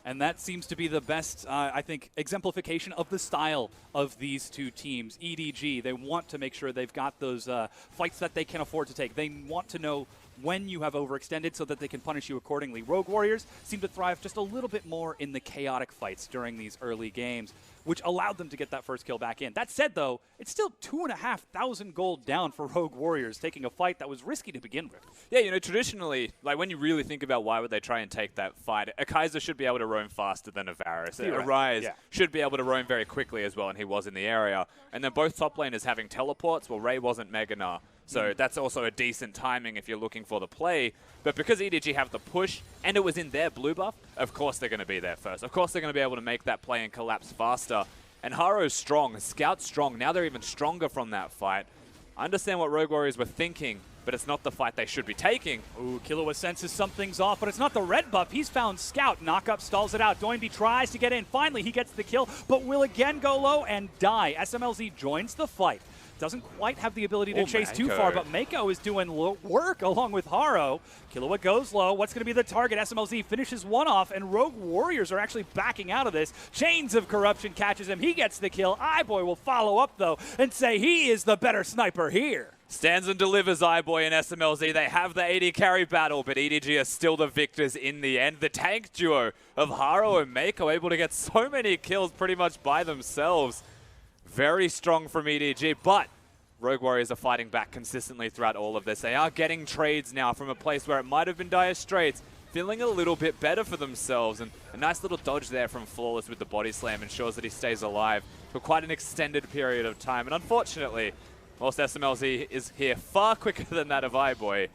And that seems to be the best, I think, exemplification of the style of these two teams. EDG, they want to make sure they've got those fights that they can afford to take. They want to know when you have overextended so that they can punish you accordingly. Rogue Warriors seem to thrive just a little bit more in the chaotic fights during these early games, which allowed them to get that first kill back in. That said, though, it's still 2,500 gold down for Rogue Warriors, taking a fight that was risky to begin with. Yeah, you know, traditionally, like when you really think about why would they try and take that fight, a Kaiser should be able to roam faster than a Varus. A Rise should be able to roam very quickly as well, and he was in the area. And then both top laners having teleports. Well, Ray wasn't Mega Gnar, so that's also a decent timing if you're looking for the play. But because EDG have the push, and it was in their blue buff, of course they're going to be there first. Of course they're going to be able to make that play and collapse faster. And Haro's strong, Scout's strong. Now they're even stronger from that fight. I understand what Rogue Warriors were thinking but it's not the fight they should be taking. Ooh, Killua senses something's off, but it's not the red buff. He's found Scout. Knockup stalls it out. Doinby tries to get in. Finally, he gets the kill, but will again go low and die. SMLZ joins the fight. Doesn't quite have the ability to chase too far, but Mako is doing work along with Haro. Killua goes low. What's going to be the target? SMLZ finishes one off, and Rogue Warriors are actually backing out of this. Chains of Corruption catches him. He gets the kill. iBoy will follow up, though, and say he is the better sniper here. Stands and delivers iBoy and SMLZ. They have the AD carry battle, but EDG are still the victors in the end. The tank duo of Haro and Mako able to get so many kills pretty much by themselves. Very strong from EDG, but Rogue Warriors are fighting back consistently throughout all of this. They are getting trades now from a place where it might have been dire straits, feeling a little bit better for themselves. And a nice little dodge there from Flawless with the body slam ensures that he stays alive for quite an extended period of time. And unfortunately, whilst SMLZ is here far quicker than that of iBoy,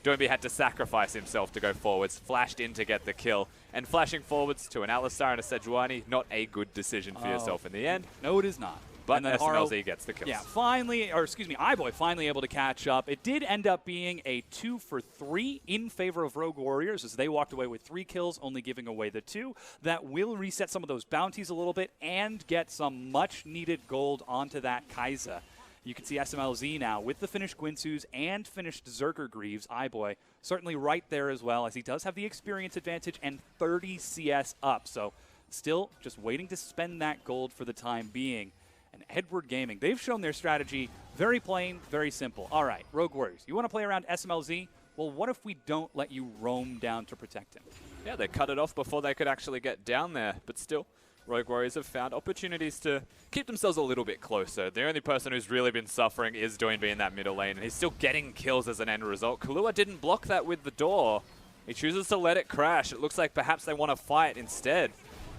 Doinby had to sacrifice himself to go forwards, flashed in to get the kill. And flashing forwards to an Alistar and a Sejuani, not a good decision for yourself in the end. No, it is not. But and then SMLZ gets the kills. Yeah, iBoy finally able to catch up. It did end up being a 2 for 3 in favor of Rogue Warriors as they walked away with 3 kills, only giving away the 2. That will reset some of those bounties a little bit and get some much-needed gold onto that Kai'Sa. You can see SMLZ now with the finished Guinsoo's and finished Zerker Greaves. iBoy certainly right there as well, as he does have the experience advantage and 30 CS up. So still just waiting to spend that gold for the time being. And Edward Gaming, they've shown their strategy very plain, very simple. All right, Rogue Warriors, you want to play around SMLZ? Well, what if we don't let you roam down to protect him? Yeah, they cut it off before they could actually get down there, but still, Rogue Warriors have found opportunities to keep themselves a little bit closer. The only person who's really been suffering is Doinby in that middle lane, and he's still getting kills as an end result. Killua didn't block that with the door. He chooses to let it crash. It looks like perhaps they want to fight instead.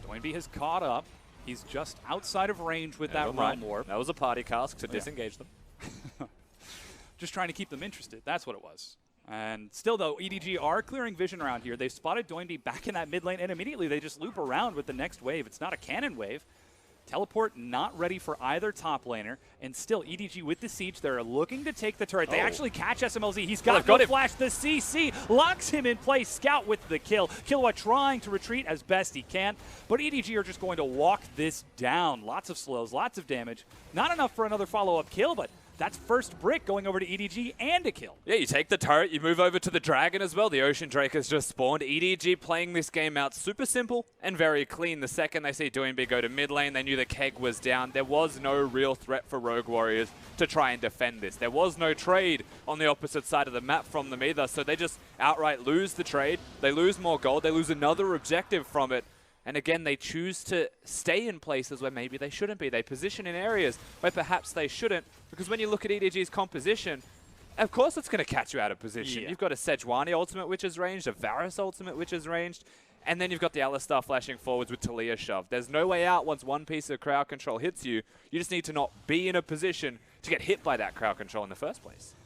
Doinby has caught up. He's just outside of range with that Realm Warp. That was a party cask to disengage them. Just trying to keep them interested. That's what it was. And still, though, EDG are clearing vision around here. They've spotted Doinby back in that mid lane, and immediately they just loop around with the next wave. It's not a cannon wave. Teleport not ready for either top laner. And still, EDG with the siege, they're looking to take the turret. They actually catch SMLZ. He's got no flash. The CC locks him in place. Scout with the kill. Killua trying to retreat as best he can. But EDG are just going to walk this down. Lots of slows, lots of damage. Not enough for another follow-up kill, but that's first brick going over to EDG and a kill. Yeah, you take the turret, you move over to the dragon as well. The Ocean Drake has just spawned. EDG playing this game out super simple and very clean. The second they see Doinby go to mid lane, they knew the keg was down. There was no real threat for Rogue Warriors to try and defend this. There was no trade on the opposite side of the map from them either, so they just outright lose the trade. They lose more gold. They lose another objective from it. And again, they choose to stay in places where maybe they shouldn't be. They position in areas where perhaps they shouldn't. Because when you look at EDG's composition, of course it's going to catch you out of position. Yeah. You've got a Sejuani ultimate which is ranged, a Varus ultimate which is ranged, and then you've got the Alistar flashing forwards with Talia shove. There's no way out once one piece of crowd control hits you. You just need to not be in a position to get hit by that crowd control in the first place.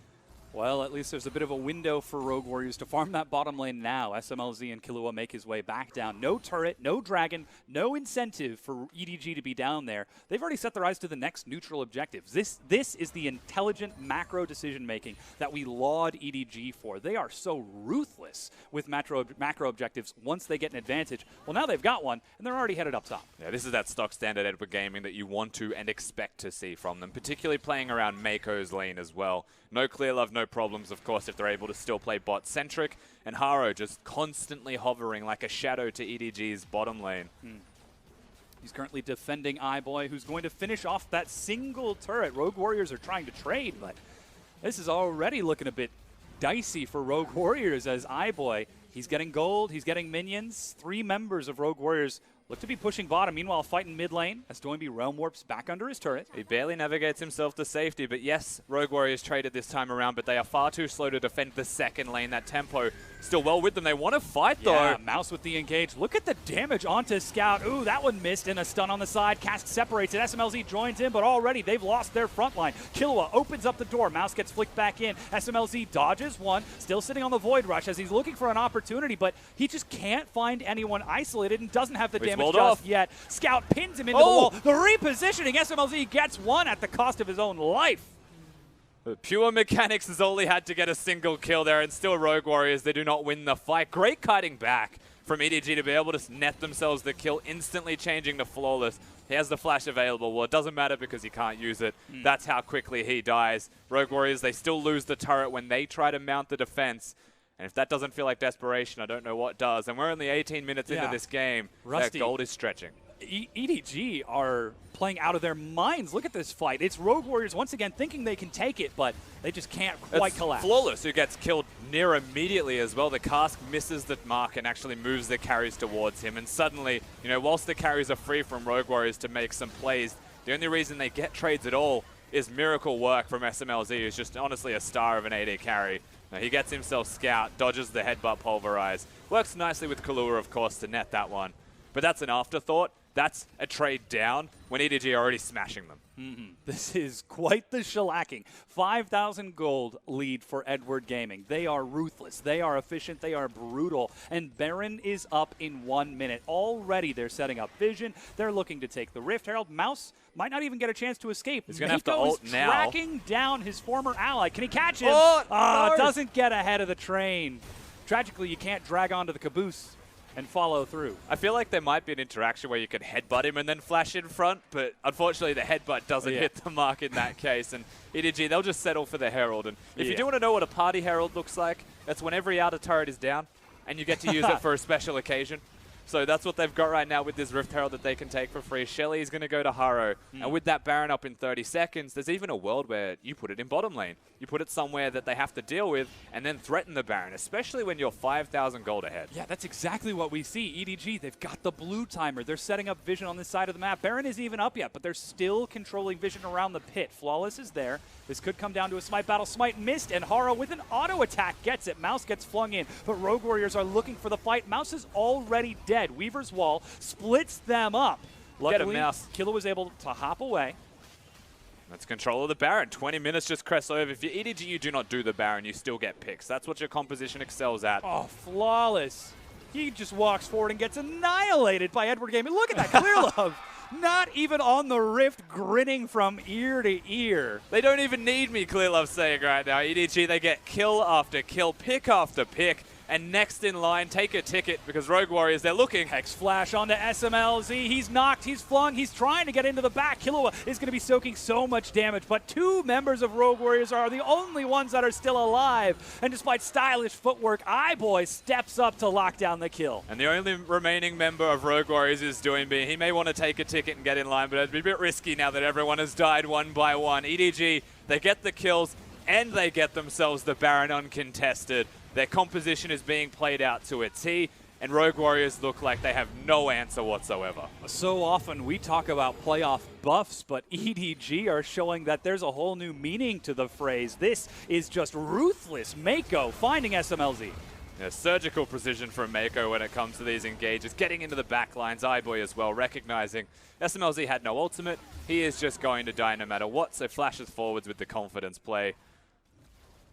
Well, at least there's a bit of a window for Rogue Warriors to farm that bottom lane now. SMLZ and Killua make his way back down. No turret, no dragon, no incentive for EDG to be down there. They've already set their eyes to the next neutral objectives. This is the intelligent macro decision-making that we laud EDG for. They are so ruthless with macro objectives once they get an advantage. Well, now they've got one, and they're already headed up top. Yeah, this is that stock standard Edward Gaming that you want to and expect to see from them, particularly playing around Mako's lane as well. No clear love, no problems, of course, if they're able to still play bot-centric. And Haro just constantly hovering like a shadow to EDG's bottom lane. He's currently defending iBoy, who's going to finish off that single turret. Rogue Warriors are trying to trade, but this is already looking a bit dicey for Rogue Warriors as iBoy, he's getting gold, he's getting minions. 3 members of Rogue Warriors look to be pushing bottom. Meanwhile, fighting mid lane as Doinby realm warps back under his turret. He barely navigates himself to safety, but yes, Rogue Warriors traded this time around, but they are far too slow to defend the second lane. That tempo still well with them. They want to fight, though. Yeah, Mouse with the engage. Look at the damage onto Scout. Ooh, that one missed, and a stun on the side. Cask separates it. SMLZ joins in, but already they've lost their front line. Killua opens up the door. Mouse gets flicked back in. SMLZ dodges one, still sitting on the Void Rush as he's looking for an opportunity, but he just can't find anyone isolated and doesn't have the damage just yet. Scout pins him into the wall. The repositioning, SMLZ gets one at the cost of his own life. Pure mechanics has only had to get a single kill there, and still Rogue Warriors, they do not win the fight. Great kiting back from EDG to be able to net themselves the kill, instantly changing to Flawless. He has the flash available. Well, it doesn't matter because he can't use it. That's how quickly he dies. Rogue Warriors, they still lose the turret when they try to mount the defense. And if that doesn't feel like desperation, I don't know what does. And we're only 18 minutes into this game. Rusty. That gold is stretching. EDG are playing out of their minds. Look at this fight. It's Rogue Warriors once again thinking they can take it, but they just can't quite collapse. Flawless, who gets killed near immediately as well. The cask misses the mark and actually moves the carries towards him. And suddenly, you know, whilst the carries are free from Rogue Warriors to make some plays, the only reason they get trades at all is miracle work from SMLZ, who's just honestly a star of an AD carry. Now, he gets himself scout, dodges the headbutt pulverize. Works nicely with Kalua, of course, to net that one. But that's an afterthought. That's a trade down when EDG are already smashing them. This is quite the shellacking. 5,000 gold lead for Edward Gaming. They are ruthless. They are efficient. They are brutal. And Baron is up in 1 minute. Already they're setting up vision. They're looking to take the Rift Herald. Mouse might not even get a chance to escape. He's going to have to ult now. Tracking down his former ally. Can he catch him? Oh, no. Doesn't get ahead of the train. Tragically, you can't drag onto the caboose and follow through. I feel like there might be an interaction where you could headbutt him and then flash in front, but unfortunately the headbutt doesn't hit the mark in that case. And EDG, they'll just settle for the Herald. And if you do want to know what a party Herald looks like, that's when every outer turret is down and you get to use it for a special occasion. So that's what they've got right now with this Rift Herald that they can take for free. Shelly is going to go to Haro. And with that Baron up in 30 seconds, there's even a world where you put it in bottom lane. You put it somewhere that they have to deal with and then threaten the Baron, especially when you're 5,000 gold ahead. Yeah, that's exactly what we see. EDG, they've got the blue timer. They're setting up vision on this side of the map. Baron isn't even up yet, but they're still controlling vision around the pit. Flawless is there. This could come down to a Smite battle. Smite missed, and Haro with an auto attack gets it. Mouse gets flung in, but Rogue Warriors are looking for the fight. Mouse is already dead. Weaver's Wall splits them up. Luckily, Mouse. Killer was able to hop away. That's control of the Baron. 20 minutes just crest over. If you're EDG, you do not do the Baron. You still get picks. That's what your composition excels at. Oh, flawless. He just walks forward and gets annihilated by Edward Gaming. Look at that clear love. Not even on the Rift, grinning from ear to ear. They don't even need me, Clearlove saying right now. EDG, they get kill after kill, pick after pick. And next in line, take a ticket because Rogue Warriors, they're looking. Hex flash onto SMLZ. He's knocked, he's flung, he's trying to get into the back. Killua is going to be soaking so much damage, but two members of Rogue Warriors are the only ones that are still alive. And despite stylish footwork, iBoy steps up to lock down the kill. And the only remaining member of Rogue Warriors is Doing B. He may want to take a ticket and get in line, but it'd be a bit risky now that everyone has died one by one. EDG, they get the kills and they get themselves the Baron uncontested. Their composition is being played out to a T, and Rogue Warriors look like they have no answer whatsoever. So often we talk about playoff buffs, but EDG are showing that there's a whole new meaning to the phrase. This is just ruthless Mako finding SMLZ. Yeah, surgical precision from Mako when it comes to these engages, getting into the back lines, iBoy as well, recognizing SMLZ had no ultimate. He is just going to die no matter what, so flashes forwards with the confidence play.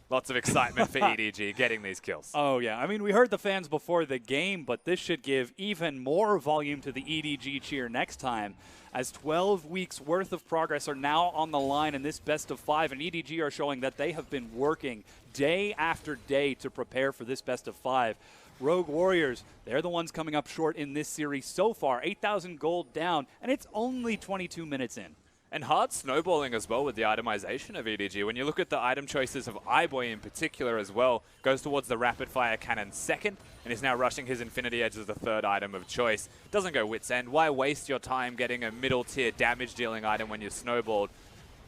Lots of excitement for EDG getting these kills. Oh, yeah. I mean, we heard the fans before the game, but this should give even more volume to the EDG cheer next time, as 12 weeks worth of progress are now on the line in this best of 5, and EDG are showing that they have been working day after day to prepare for this best of 5. Rogue Warriors, they're the ones coming up short in this series so far. 8,000 gold down, and it's only 22 minutes in. And hard snowballing as well with the itemization of EDG. When you look at the item choices of iBoy in particular as well, goes towards the rapid fire cannon second, and is now rushing his Infinity Edge as the third item of choice. Doesn't go Wit's End. Why waste your time getting a middle tier damage dealing item when you're snowballed?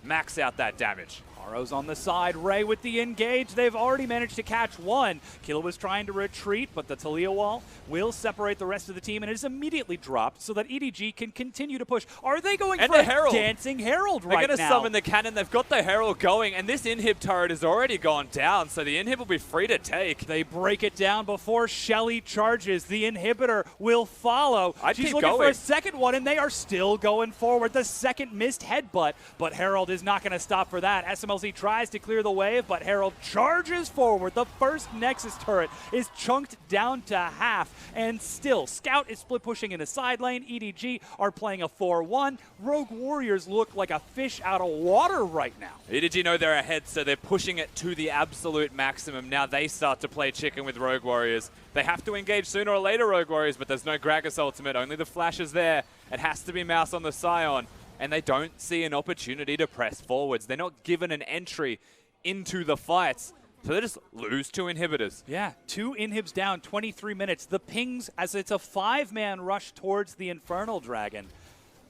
Max out that damage. Haro's on the side, Ray with the engage. They've already managed to catch one. Killa was trying to retreat, but the Talia wall will separate the rest of the team, and it is immediately dropped so that EDG can continue to push. Are they going for a Dancing Herald right now? They're going to summon the cannon. They've got the Herald going, and this inhib turret has already gone down, so the inhib will be free to take. They break it down before Shelly charges. The inhibitor will follow. She's looking for a second one, and they are still going forward. The second missed headbutt, but Herald Herald is not going to stop for that. SMLZ tries to clear the wave, but Herald charges forward. The first Nexus turret is chunked down to half, and still, Scout is split pushing in a side lane. EDG are playing a 4-1. Rogue Warriors look like a fish out of water right now. EDG know they're ahead, so they're pushing it to the absolute maximum. Now they start to play chicken with Rogue Warriors. They have to engage sooner or later, Rogue Warriors, but there's no Gragas ultimate. Only the flash is there. It has to be Mouse on the Scion, and they don't see an opportunity to press forwards. They're not given an entry into the fights, so they just lose 2 inhibitors. Yeah, 2 inhibs down, 23 minutes. The pings, as it's a 5-man rush towards the Infernal Dragon.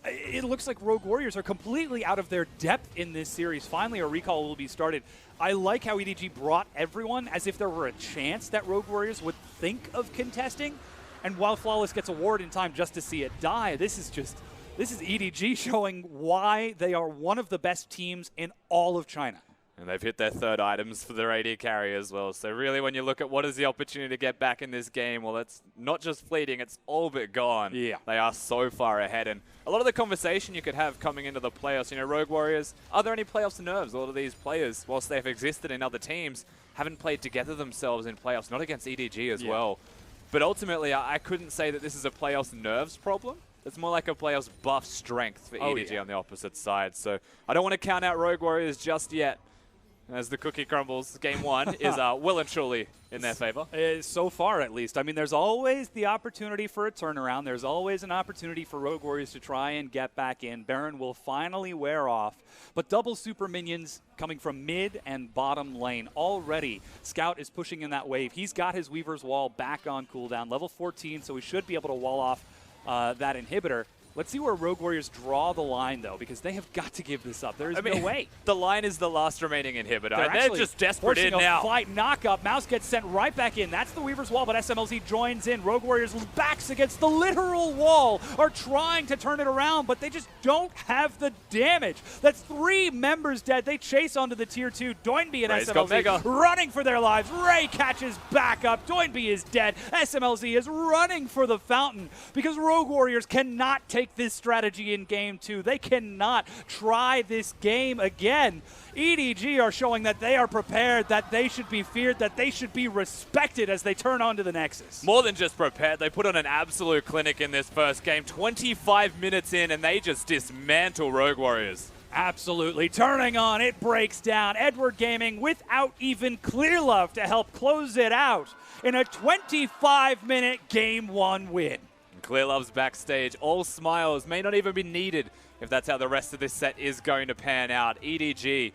It looks like Rogue Warriors are completely out of their depth in this series. Finally, a recall will be started. I like how EDG brought everyone as if there were a chance that Rogue Warriors would think of contesting. And while Flawless gets a ward in time just to see it die, this is EDG showing why they are one of the best teams in all of China. And they've hit their 3rd items for their AD carry as well. So really, when you look at what is the opportunity to get back in this game, well, it's not just fleeting, it's all but gone. Yeah. They are so far ahead. And a lot of the conversation you could have coming into the playoffs, you know, Rogue Warriors, are there any playoffs nerves? A lot of these players, whilst they've existed in other teams, haven't played together themselves in playoffs, not against EDG as well. But ultimately, I couldn't say that this is a playoffs nerves problem. It's more like a playoffs buff strength for EDG on the opposite side. So I don't want to count out Rogue Warriors just yet. As the cookie crumbles, game 1 is well and truly in their favor. So far, at least. I mean, there's always the opportunity for a turnaround. There's always an opportunity for Rogue Warriors to try and get back in. Baron will finally wear off. But double super minions coming from mid and bottom lane already. Scout is pushing in that wave. He's got his Weaver's Wall back on cooldown. Level 14, so he should be able to wall off that inhibitor. Let's see where Rogue Warriors draw the line, though, because they have got to give this up. There is no way. The line is the last remaining inhibitor. They're just desperate in now. Flight knock-up. Mouse gets sent right back in. That's the Weaver's Wall, but SMLZ joins in. Rogue Warriors' backs against the literal wall are trying to turn it around, but they just don't have the damage. That's 3 members dead. They chase onto the Tier 2. Doinby and SMLZ running for their lives. Ray catches back up. Doinby is dead. SMLZ is running for the fountain because Rogue Warriors cannot take this strategy in game 2. They cannot try this game again. EDG are showing that they are prepared, that they should be feared, that they should be respected as they turn on to the Nexus. More than just prepared, they put on an absolute clinic in this first game. 25 minutes in, and they just dismantle Rogue Warriors. Absolutely. Turning on, it breaks down. Edward Gaming without even Clear Love to help close it out in a 25-minute game 1 win. Clear Love's backstage, all smiles, may not even be needed if that's how the rest of this set is going to pan out. EDG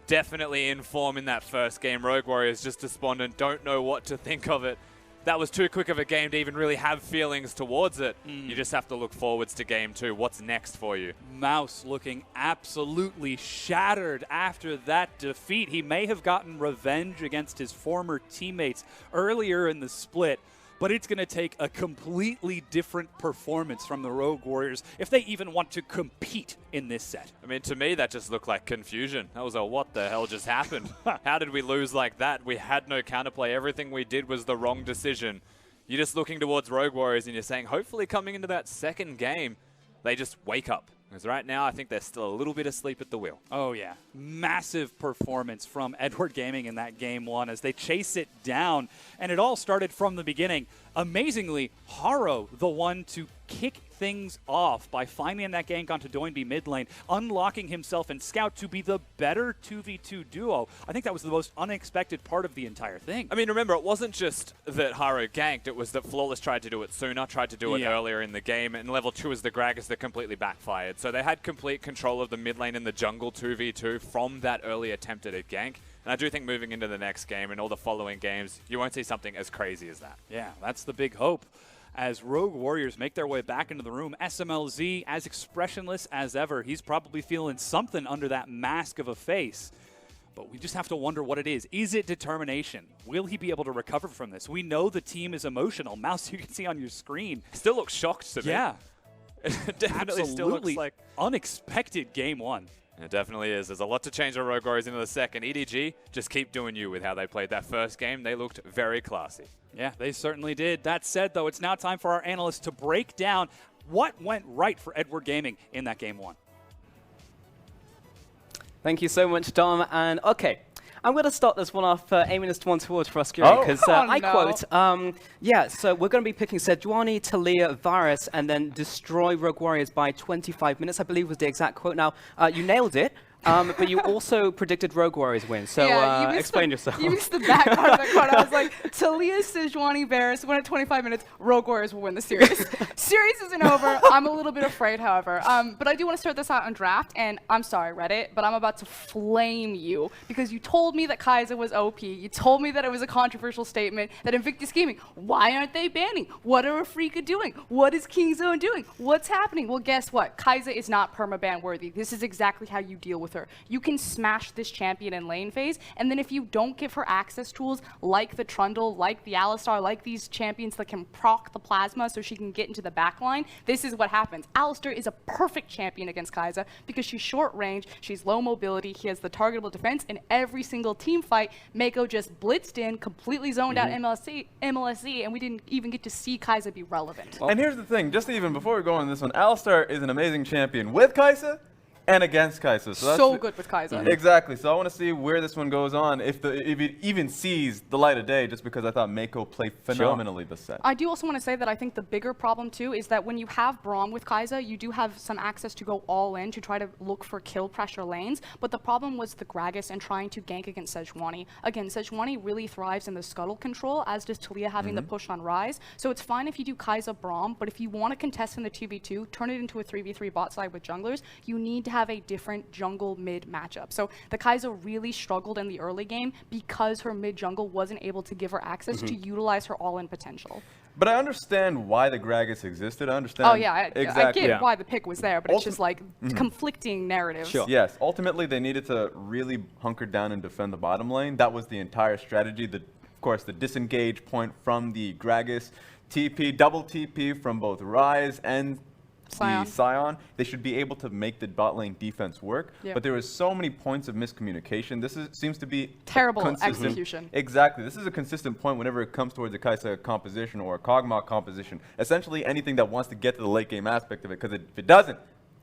definitely in form in that first game. Rogue Warriors just despondent, don't know what to think of it. That was too quick of a game to even really have feelings towards it. You just have to look forwards to game 2. What's next for you? Mouse looking absolutely shattered after that defeat. He may have gotten revenge against his former teammates earlier in the split, but it's going to take a completely different performance from the Rogue Warriors if they even want to compete in this set. I mean, to me, that just looked like confusion. That was a what the hell just happened? How did we lose like that? We had no counterplay. Everything we did was the wrong decision. You're just looking towards Rogue Warriors and you're saying, hopefully coming into that second game, they just wake up. Because right now, I think they're still a little bit asleep at the wheel. Oh, yeah. Massive performance from Edward Gaming in that game 1 as they chase it down. And it all started from the beginning. Amazingly, Haro, the one to kick things off by finding that gank onto Doinby mid lane, unlocking himself and Scout to be the better 2v2 duo. I think that was the most unexpected part of the entire thing. I mean, remember, it wasn't just that Haro ganked, it was that Flawless tried to do it sooner, tried to do it earlier in the game, and level 2 is the Gragas that completely backfired. So they had complete control of the mid lane and the jungle 2v2 from that early attempt at a gank. And I do think moving into the next game and all the following games, you won't see something as crazy as that. Yeah, that's the big hope. As Rogue Warriors make their way back into the room, SMLZ, as expressionless as ever, he's probably feeling something under that mask of a face. But we just have to wonder what it is. Is it determination? Will he be able to recover from this? We know the team is emotional. Mouse, you can see on your screen. Still looks shocked to me. Yeah. It definitely Absolutely still looks like unexpected game 1. It definitely is. There's a lot to change on Rogue Warriors into the second. EDG, just keep doing you with how they played that first game. They looked very classy. Yeah, they certainly did. That said, though, it's now time for our analysts to break down what went right for Edward Gaming in that game 1. Thank you so much, Dom. And okay, I'm going to start this one off aiming this one towards FLICKR because I quote, yeah, so we're going to be picking Sejuani, Taliyah, Varus, and then destroy Rogue Warriors by 25 minutes, I believe was the exact quote. Now, you nailed it. But you also predicted Rogue Warriors win, so yeah, explain yourself. You missed the back part of the quote. I was like, Taliyah, Sejuani, Varus, win at 25 minutes, Rogue Warriors will win the series. Series isn't over. I'm a little bit afraid, however. But I do want to start this out on draft, and I'm sorry, Reddit, but I'm about to flame you because you told me that Kai'Sa was OP. You told me that it was a controversial statement, that Invictus Gaming, why aren't they banning? What are FLICKR doing? What is Kingzone doing? What's happening? Well, guess what? Kai'Sa is not permaban worthy. This is exactly how you deal with her. You can smash this champion in lane phase, and then if you don't give her access tools like the Trundle, like the Alistar, like these champions that can proc the plasma so she can get into the backline, this is what happens. Alistar is a perfect champion against Kai'Sa because she's short range, she's low mobility, he has the targetable defense, and every single team fight, Mako just blitzed in, completely zoned out MLSE, and we didn't even get to see Kai'Sa be relevant. And here's the thing, just even before we go on this one, Alistar is an amazing champion with Kai'Sa and against Kai'Sa. So good with Kai'Sa. Exactly. So I want to see where this one goes on, if it even sees the light of day, just because I thought Mako played phenomenally this set. I do also want to say that I think the bigger problem too is that when you have Braum with Kai'Sa, you do have some access to go all in to try to look for kill pressure lanes, but the problem was the Gragas and trying to gank against Sejuani. Again, Sejuani really thrives in the scuttle control, as does Taliyah having the push on Ryze. So it's fine if you do Kai'Sa Braum, but if you want to contest in the 2v2, turn it into a 3v3 bot side with junglers, you need to have a different jungle mid matchup. So the Kai'Sa really struggled in the early game because her mid jungle wasn't able to give her access to utilize her all-in potential. But I understand why the Gragas existed. I understand. Oh yeah, I get why the pick was there, but it's just like conflicting narratives. Sure. Yes, ultimately they needed to really hunker down and defend the bottom lane. That was the entire strategy. Of course, the disengage point from the Gragas, TP, double TP from both Ryze and the Sion. They should be able to make the bot lane defense work, but there was so many points of miscommunication. This seems to be terrible execution. Exactly. This is a consistent point whenever it comes towards a Kai'Sa composition or a Kog'Maw composition. Essentially anything that wants to get to the late game aspect of it, because if it doesn't,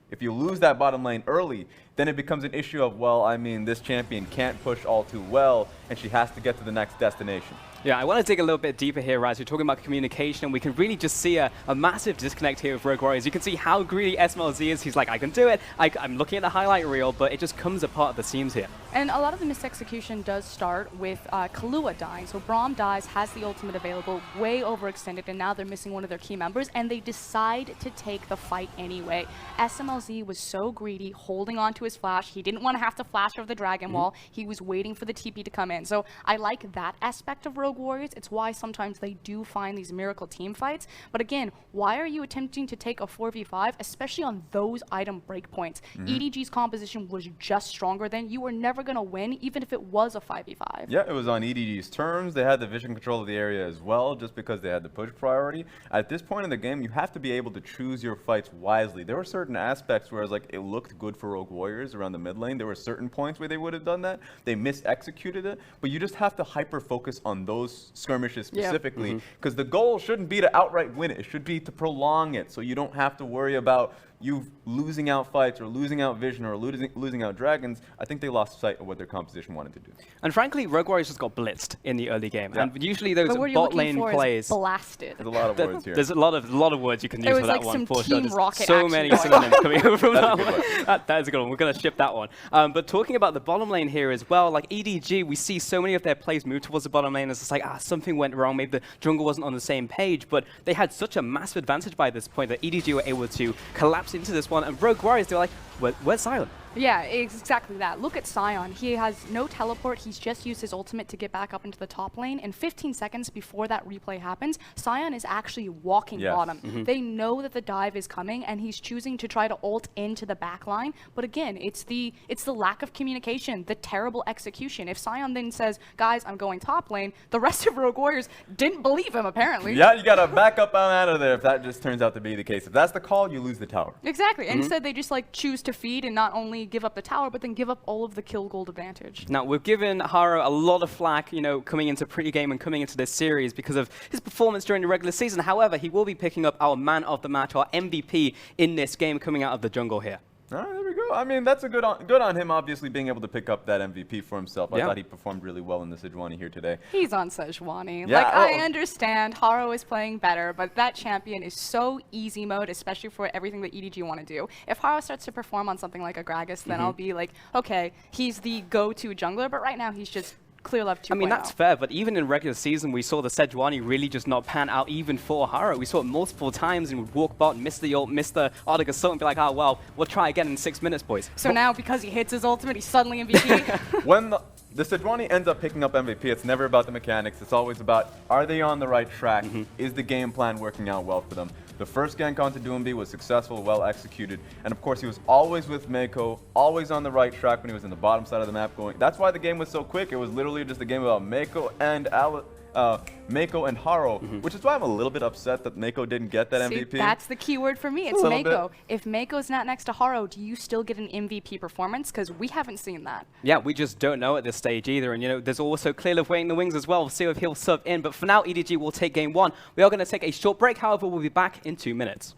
if you lose that bottom lane early, then it becomes an issue of, well, I mean, this champion can't push all too well, and she has to get to the next destination. Yeah, I want to dig a little bit deeper here, Raz. We're talking about communication, and we can really just see a massive disconnect here with Rogue Warriors. You can see how greedy SMLZ is. He's like, I can do it. I'm looking at the highlight reel, but it just comes apart at the seams here. And a lot of the misexecution does start with Kahlua dying. So Braum dies, has the ultimate available, way overextended, and now they're missing one of their key members, and they decide to take the fight anyway. SMLZ was so greedy, holding on to his flash. He didn't want to have to flash over the Dragon Wall. He was waiting for the TP to come in. So I like that aspect of Rogue Warriors. It's why sometimes they do find these miracle team fights. But again, why are you attempting to take a 4v5, especially on those item breakpoints? EDG's composition was just stronger than you were never going to win, even if it was a 5v5. Yeah, it was on EDG's terms. They had the vision control of the area as well, just because they had the push priority. At this point in the game, you have to be able to choose your fights wisely. There were certain aspects where it looked good for Rogue Warriors around the mid lane. There were certain points where they would have done that. They mis-executed it, but you just have to hyper-focus on those skirmishes specifically, because the goal shouldn't be to outright win it. It should be to prolong it, so you don't have to worry about you losing out fights or losing out vision or losing out dragons. I think they lost sight of what their composition wanted to do. And frankly, Rogue Warriors just got blitzed in the early game. And usually those bot lane plays. Blasted. There's a lot of words here. There's a lot of words you can use for that one. For sure. So many synonyms coming over from that one. That is a good one. We're going to ship that one. But talking about the bottom lane here as well, like EDG, we see so many of their plays move towards the bottom lane. It's just like, something went wrong. Maybe the jungle wasn't on the same page. But they had such a massive advantage by this point that EDG were able to collapse into this one. And Rogue Warriors, they were like, where's Silent? Yeah, exactly that. Look at Sion. He has no teleport. He's just used his ultimate to get back up into the top lane. And 15 seconds before that replay happens, Sion is actually walking bottom. They know that the dive is coming, and he's choosing to try to ult into the back line. But again, it's the lack of communication, the terrible execution. If Sion then says, guys, I'm going top lane, the rest of Rogue Warriors didn't believe him, apparently. Yeah, you got to back up on out of there if that just turns out to be the case. If that's the call, you lose the tower. Exactly. Instead, they just choose to feed and not only give up the tower, but then give up all of the kill gold advantage. Now, we've given Haro a lot of flack, coming into pre-game and coming into this series because of his performance during the regular season. However, he will be picking up our man of the match, our MVP in this game coming out of the jungle here. There we go. I mean, that's a good on him, obviously, being able to pick up that MVP for himself. I thought he performed really well in the Sejuani here today. He's on Sejuani. Yeah, I understand Haro is playing better, but that champion is so easy mode, especially for everything that EDG want to do. If Haro starts to perform on something like a Gragas, then I'll be like, okay, he's the go-to jungler, but right now he's just clear love 2.0. I mean, that's fair, but even in regular season, we saw the Sejuani really just not pan out even for Haro. We saw it multiple times and would walk bot, miss the ult, miss the Arctic Assault, and be like, oh, well, we'll try again in 6 minutes, boys. So now, because he hits his ultimate, he's suddenly MVP? When the Sejuani ends up picking up MVP, it's never about the mechanics. It's always about, are they on the right track? Is the game plan working out well for them? The first gank onto Doomby was successful, well executed, and of course he was always with Mako, always on the right track when he was in the bottom side of the map going. That's why the game was so quick. It was literally just a game about Mako and Haro, which is why I'm a little bit upset that Mako didn't get that MVP. That's the key word for me. It's Mako. If Mako's not next to Haro, do you still get an MVP performance? Because we haven't seen that. Yeah, we just don't know at this stage either. And, you know, there's also Clearlove waiting in the wings as well. We'll see if he'll sub in. But for now, EDG will take game 1. We are going to take a short break. However, we'll be back in 2 minutes.